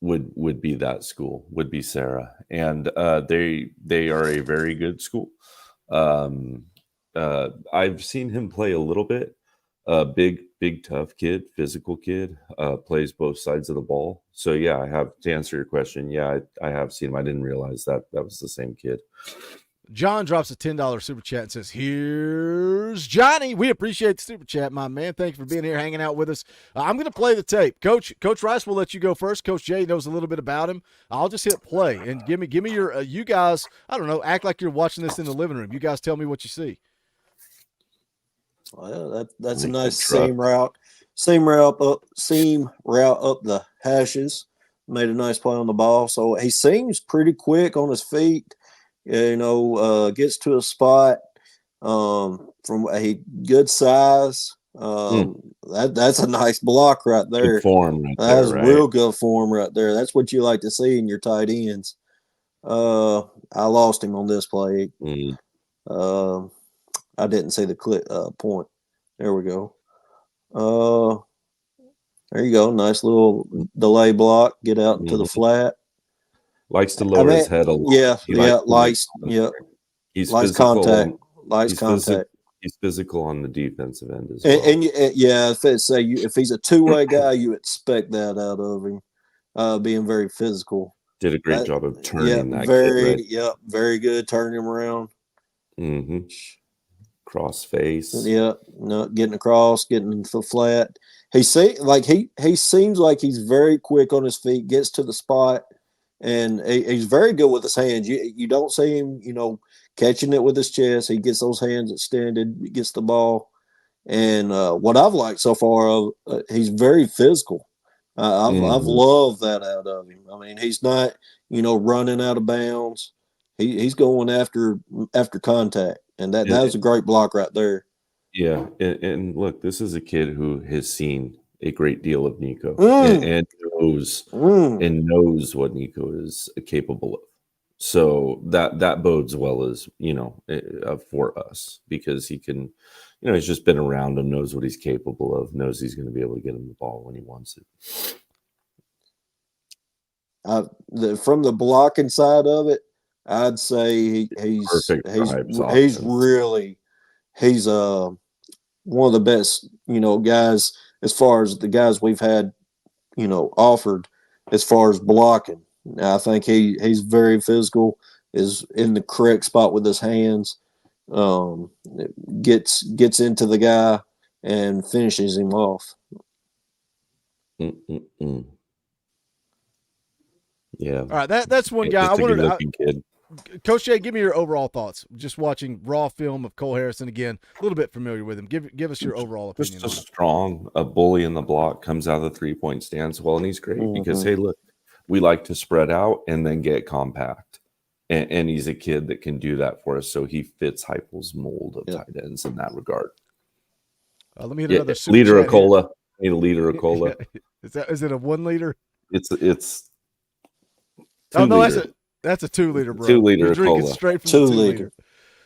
Would be that school, would be Sarah, and they are a very good school. I've seen him play a little bit. Big tough kid, physical kid, plays both sides of the ball. So yeah, I have to answer your question. Yeah, I have seen him. I didn't realize that was the same kid. John drops a $10 super chat and says, here's Johnny. We appreciate the super chat, my man. Thank you for being here, hanging out with us. I'm going to play the tape. Coach Rice will let you go first. Coach Jay knows a little bit about him. I'll just hit play and give me your you guys, I don't know, act like you're watching this in the living room. You guys tell me what you see. Well, that's a nice seam route. Seam route up the hashes. Made a nice play on the ball. So he seems pretty quick on his feet. Gets to a spot from a good size. That's a nice block right there. Good form right That's there, right? real good form right there. That's what you like to see in your tight ends. I lost him on this play. I didn't see the point. There we go. There you go. Nice little delay block. Get out into the flat. Likes to lower his head a lot. He's contact. He's physical on the defensive end as well. If he's a two-way guy, you expect that out of him. Being very physical. Did a great job of turning that kid, right? Yep, very good. Turning him around. Cross face. Getting across, getting into the flat. He seems like he's very quick on his feet, gets to the spot, and he's very good with his hands. You don't see him, catching it with his chest. He gets those hands extended, gets the ball. And what I've liked so far, he's very physical. I've loved that out of him. I mean, he's not, running out of bounds. He's going after contact, and that was a great block right there. Yeah, and look, this is a kid who has seen a great deal of Nico and knows what Nico is capable of. So that bodes well as for us, because he can, he's just been around him, knows what he's capable of, knows he's going to be able to get him the ball when he wants it. From the blocking side of it, I'd say he's one of the best, guys as far as the guys we've had, offered as far as blocking. I think he's very physical, is in the correct spot with his hands, gets into the guy and finishes him off. Yeah. All right, that's one guy. I wanted good-looking kid. Coach Jay, give me your overall thoughts. Just watching raw film of Cole Harrison again, a little bit familiar with him. Give us your overall opinion. Just strong, a bully in the block, comes out of the 3-point stance well, and he's great because, hey, look, we like to spread out and then get compact. And he's a kid that can do that for us, so he fits Heupel's mold of tight ends in that regard. Let me hit another super liter chat of cola. Need a liter of cola. Is it a 1 liter? It's 2 liter. That's a 2 liter, bro. 2 liter You're drinking cola. straight from 2 liter.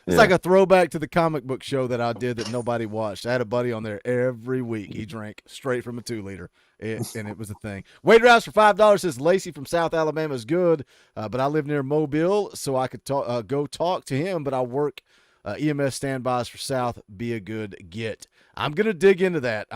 It's like a throwback to the comic book show that I did that nobody watched. I had a buddy on there every week. He drank straight from a 2 liter, and it was a thing. Wade Rouse for $5 says Lacey from South Alabama is good, but I live near Mobile, so I could go talk to him, but I work EMS standbys for South. Be a good get. I'm going to dig into that.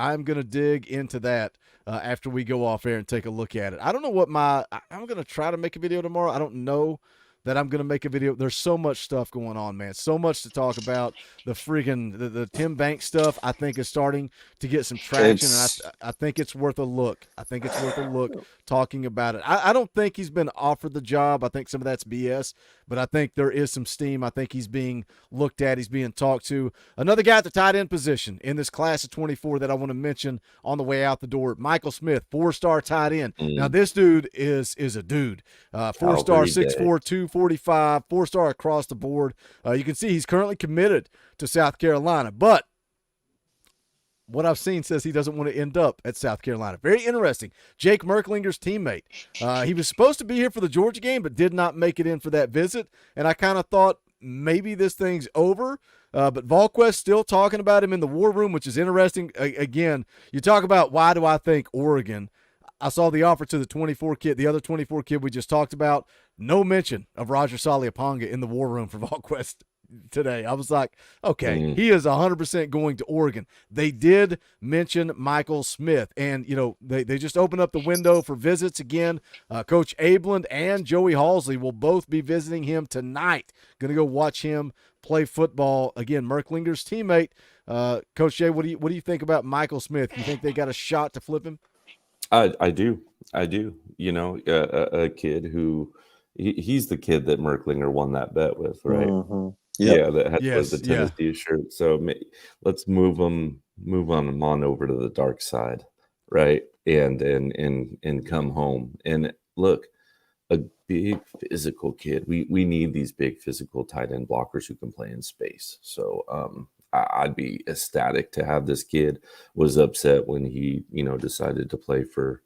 After we go off air and take a look at it. I don't know what I'm going to try to make a video tomorrow. I don't know that I'm going to make a video. There's so much stuff going on, man. So much to talk about. The freaking the Tim Banks stuff, I think, is starting to get some traction, and I think it's worth a look. Talking about it. I don't think he's been offered the job. I think some of that's BS, but I think there is some steam. I think he's being looked at. He's being talked to. Another guy at the tight end position in this class of 24 that I want to mention on the way out the door, Michael Smith, 4-star tight end. Now, this dude is a dude. 4-star, 6'4", 245, 4-star across the board. You can see he's currently committed to South Carolina, but what I've seen says he doesn't want to end up at South Carolina. Very interesting. Jake Merklinger's teammate. He was supposed to be here for the Georgia game, but did not make it in for that visit. And I kind of thought maybe this thing's over. But Volquest still talking about him in the war room, which is interesting. Again, you talk about why do I think Oregon. I saw the offer to the 24 kid, the other 24 kid we just talked about. No mention of Roger Saleapaga in the war room for Volquest. today. I was like, okay, he is 100% going to Oregon. They did mention Michael Smith, and, they just opened up the window for visits again. Coach Abland and Joey Halsley will both be visiting him tonight. Going to go watch him play football. Again, Merklinger's teammate. Coach Jay, what do you think about Michael Smith? You think they got a shot to flip him? I do. A kid who he's the kid that Merklinger won that bet with, right? Mm-hmm. Yep. Yeah, that had the Tennessee shirt. So let's move him on over to the dark side, right? And come home. And look, a big physical kid. We need these big physical tight end blockers who can play in space. So I'd be ecstatic to have this kid. Was upset when he, decided to play for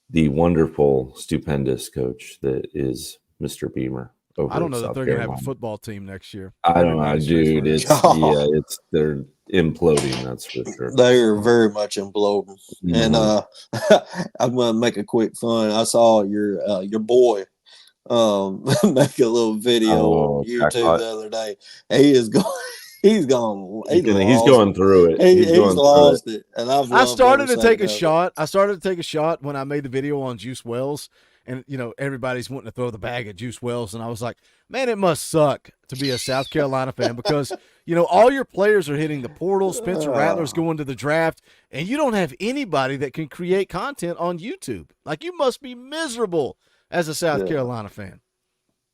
the wonderful, stupendous coach that is Mr. Beamer. I don't know that they're going to have a football team next year. I don't know, dude. They're imploding. That's for sure. They are very much imploding. Mm-hmm. And I'm going to make a quick fun. I saw your boy make a little video on YouTube the other day. He is going. He's gone. He's going through it. He's lost it. And I started to take a shot. I started to take a shot when I made the video on Juice Wells. And, everybody's wanting to throw the bag at Juice Wells. And I was like, man, it must suck to be a South Carolina fan because, all your players are hitting the portal. Spencer Rattler's going to the draft. And you don't have anybody that can create content on YouTube. Like, you must be miserable as a South Carolina fan.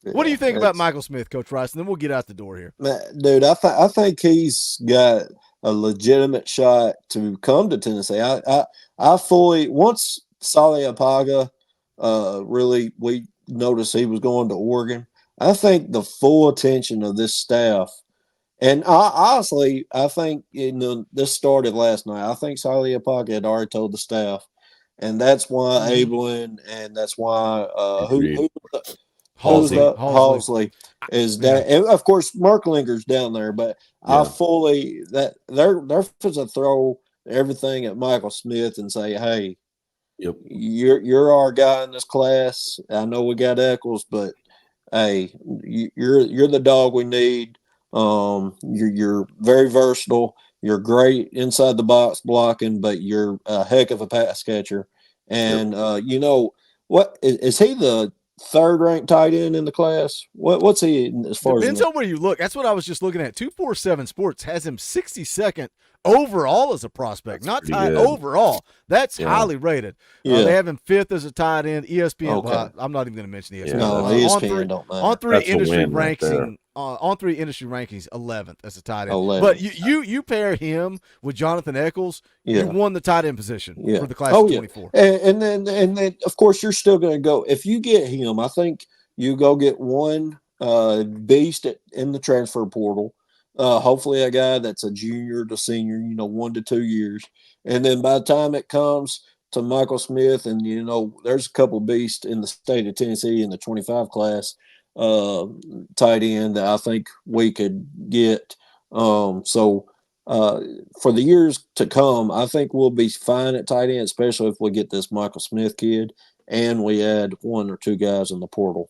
Yeah, what do you think about Michael Smith, Coach Rice? And then we'll get out the door here. Man, dude, I think he's got a legitimate shot to come to Tennessee. I fully – once Saleapaga really we noticed he was going to Oregon, I think the full attention of this staff – and honestly, I think this started last night. I think Saleapaga had already told the staff, and that's why Abelin and that's why Halsley is down. And of course, Merklinger's down there, but I fully that they're supposed to throw everything at Michael Smith and say, "Hey, you're our guy in this class. I know we got Eccles, but hey, you're the dog we need. You're very versatile. You're great inside the box blocking, but you're a heck of a pass catcher. And what is he the third ranked tight end in the class? What's he as far as depends on where you look. That's what I was just looking at. 247 Sports has him 62nd overall as a prospect, not tight overall. That's highly rated. They have him 5th as a tight end. ESPN. Well, I'm not even going to mention ESPN. No, ESPN don't matter. On three industry ranking. On 3 industry rankings, 11th as a tight end. 11th. But you pair him with Jonathan Eccles, you won the tight end position for the class of 24. And then of course you're still going to go if you get him. I think you go get one beast in the transfer portal. Hopefully a guy that's a junior to senior, 1 to 2 years, and then by the time it comes to Michael Smith, and there's a couple beasts in the state of Tennessee in the 25 class. Tight end that I think we could get. So for the years to come, I think we'll be fine at tight end, especially if we get this Michael Smith kid and we add 1 or 2 guys in the portal.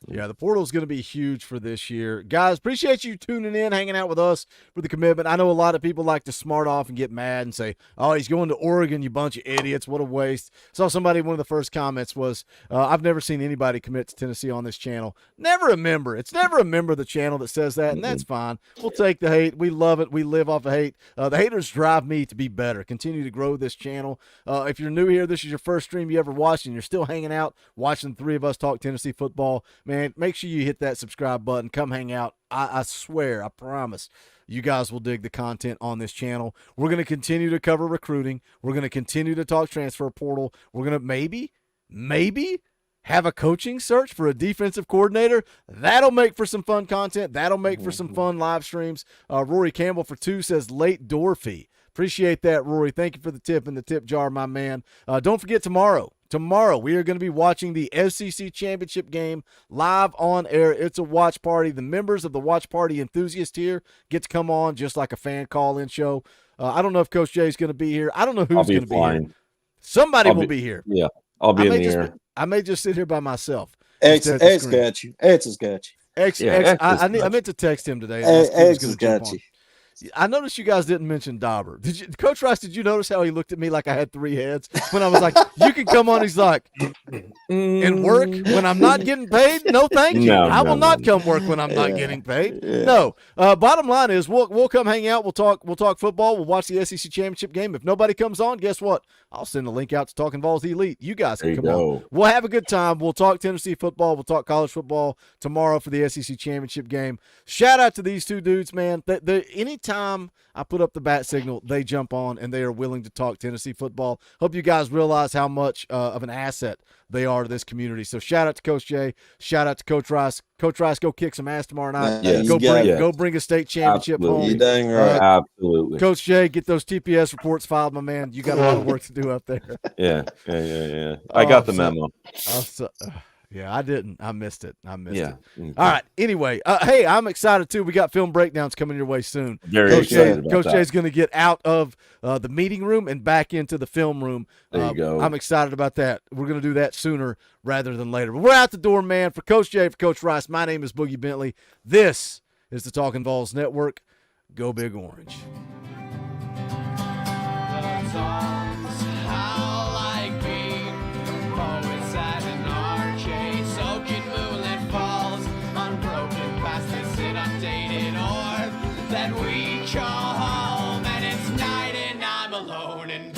Yeah, the portal is going to be huge for this year. Guys, appreciate you tuning in, hanging out with us for the commitment. I know a lot of people like to smart off and get mad and say, oh, he's going to Oregon, you bunch of idiots. What a waste. Saw somebody, one of the first comments was, I've never seen anybody commit to Tennessee on this channel. Never a member. It's never a member of the channel that says that, and that's fine. We'll take the hate. We love it. We live off of hate. The haters drive me to be better, continue to grow this channel. If you're new here, this is your first stream you ever watched, and you're still hanging out, watching the 3 of us talk Tennessee football, man, make sure you hit that subscribe button. Come hang out. I swear, I promise, you guys will dig the content on this channel. We're going to continue to cover recruiting. We're going to continue to talk transfer portal. We're going to maybe have a coaching search for a defensive coordinator. That'll make for some fun content. That'll make for some fun live streams. Rory Campbell for 2 says late door fee. Appreciate that, Rory. Thank you for the tip in the tip jar, my man. Don't forget tomorrow, we are going to be watching the SEC Championship game live on air. It's a watch party. The members of the watch party enthusiast here get to come on just like a fan call-in show. I don't know if Coach Jay is going to be here. I don't know who's going to be here. Somebody will be here. Yeah, I'll be in the air. I may just sit here by myself. It's got you. It's got you. I meant to text him today. And ask if he was X has gonna jump got on. you. I noticed you guys didn't mention Dauber. Did you, Coach Rice? Did you notice how he looked at me like I had 3 heads when I was like, "You can come on"? He's like, "And work when I'm not getting paid? No, thank you. I will not come work when I'm not getting paid. Yeah. No. Bottom line is, we'll come hang out. We'll talk football. We'll watch the SEC championship game. If nobody comes on, guess what? I'll send a link out to Talkin VAWLS Elite. You guys can come on. We'll have a good time. We'll talk Tennessee football. We'll talk college football tomorrow for the SEC championship game. Shout out to these 2 dudes, man. Anytime I put up the bat signal, they jump on and they are willing to talk Tennessee football. Hope you guys realize how much of an asset they are to this community. So shout out to Coach Jay. Shout out to Coach Rice. Coach Rice, go kick some ass tomorrow night. Go bring a state championship home. You dang right. Absolutely. Coach Jay, get those TPS reports filed, my man. You got a lot of work to do up there. Yeah. I got the memo. Yeah, I didn't. I missed it. Yeah. Okay. All right. Anyway, hey, I'm excited too. We got film breakdowns coming your way soon. Very excited about Coach that. Jay's going to get out of the meeting room and back into the film room. There you go. I'm excited about that. We're going to do that sooner rather than later. But we're out the door, man. For Coach Jay, for Coach Rice, my name is Boogie Bentley. This is the Talkin VAWLS Network. Go Big Orange. That we call home, and it's night and I'm alone and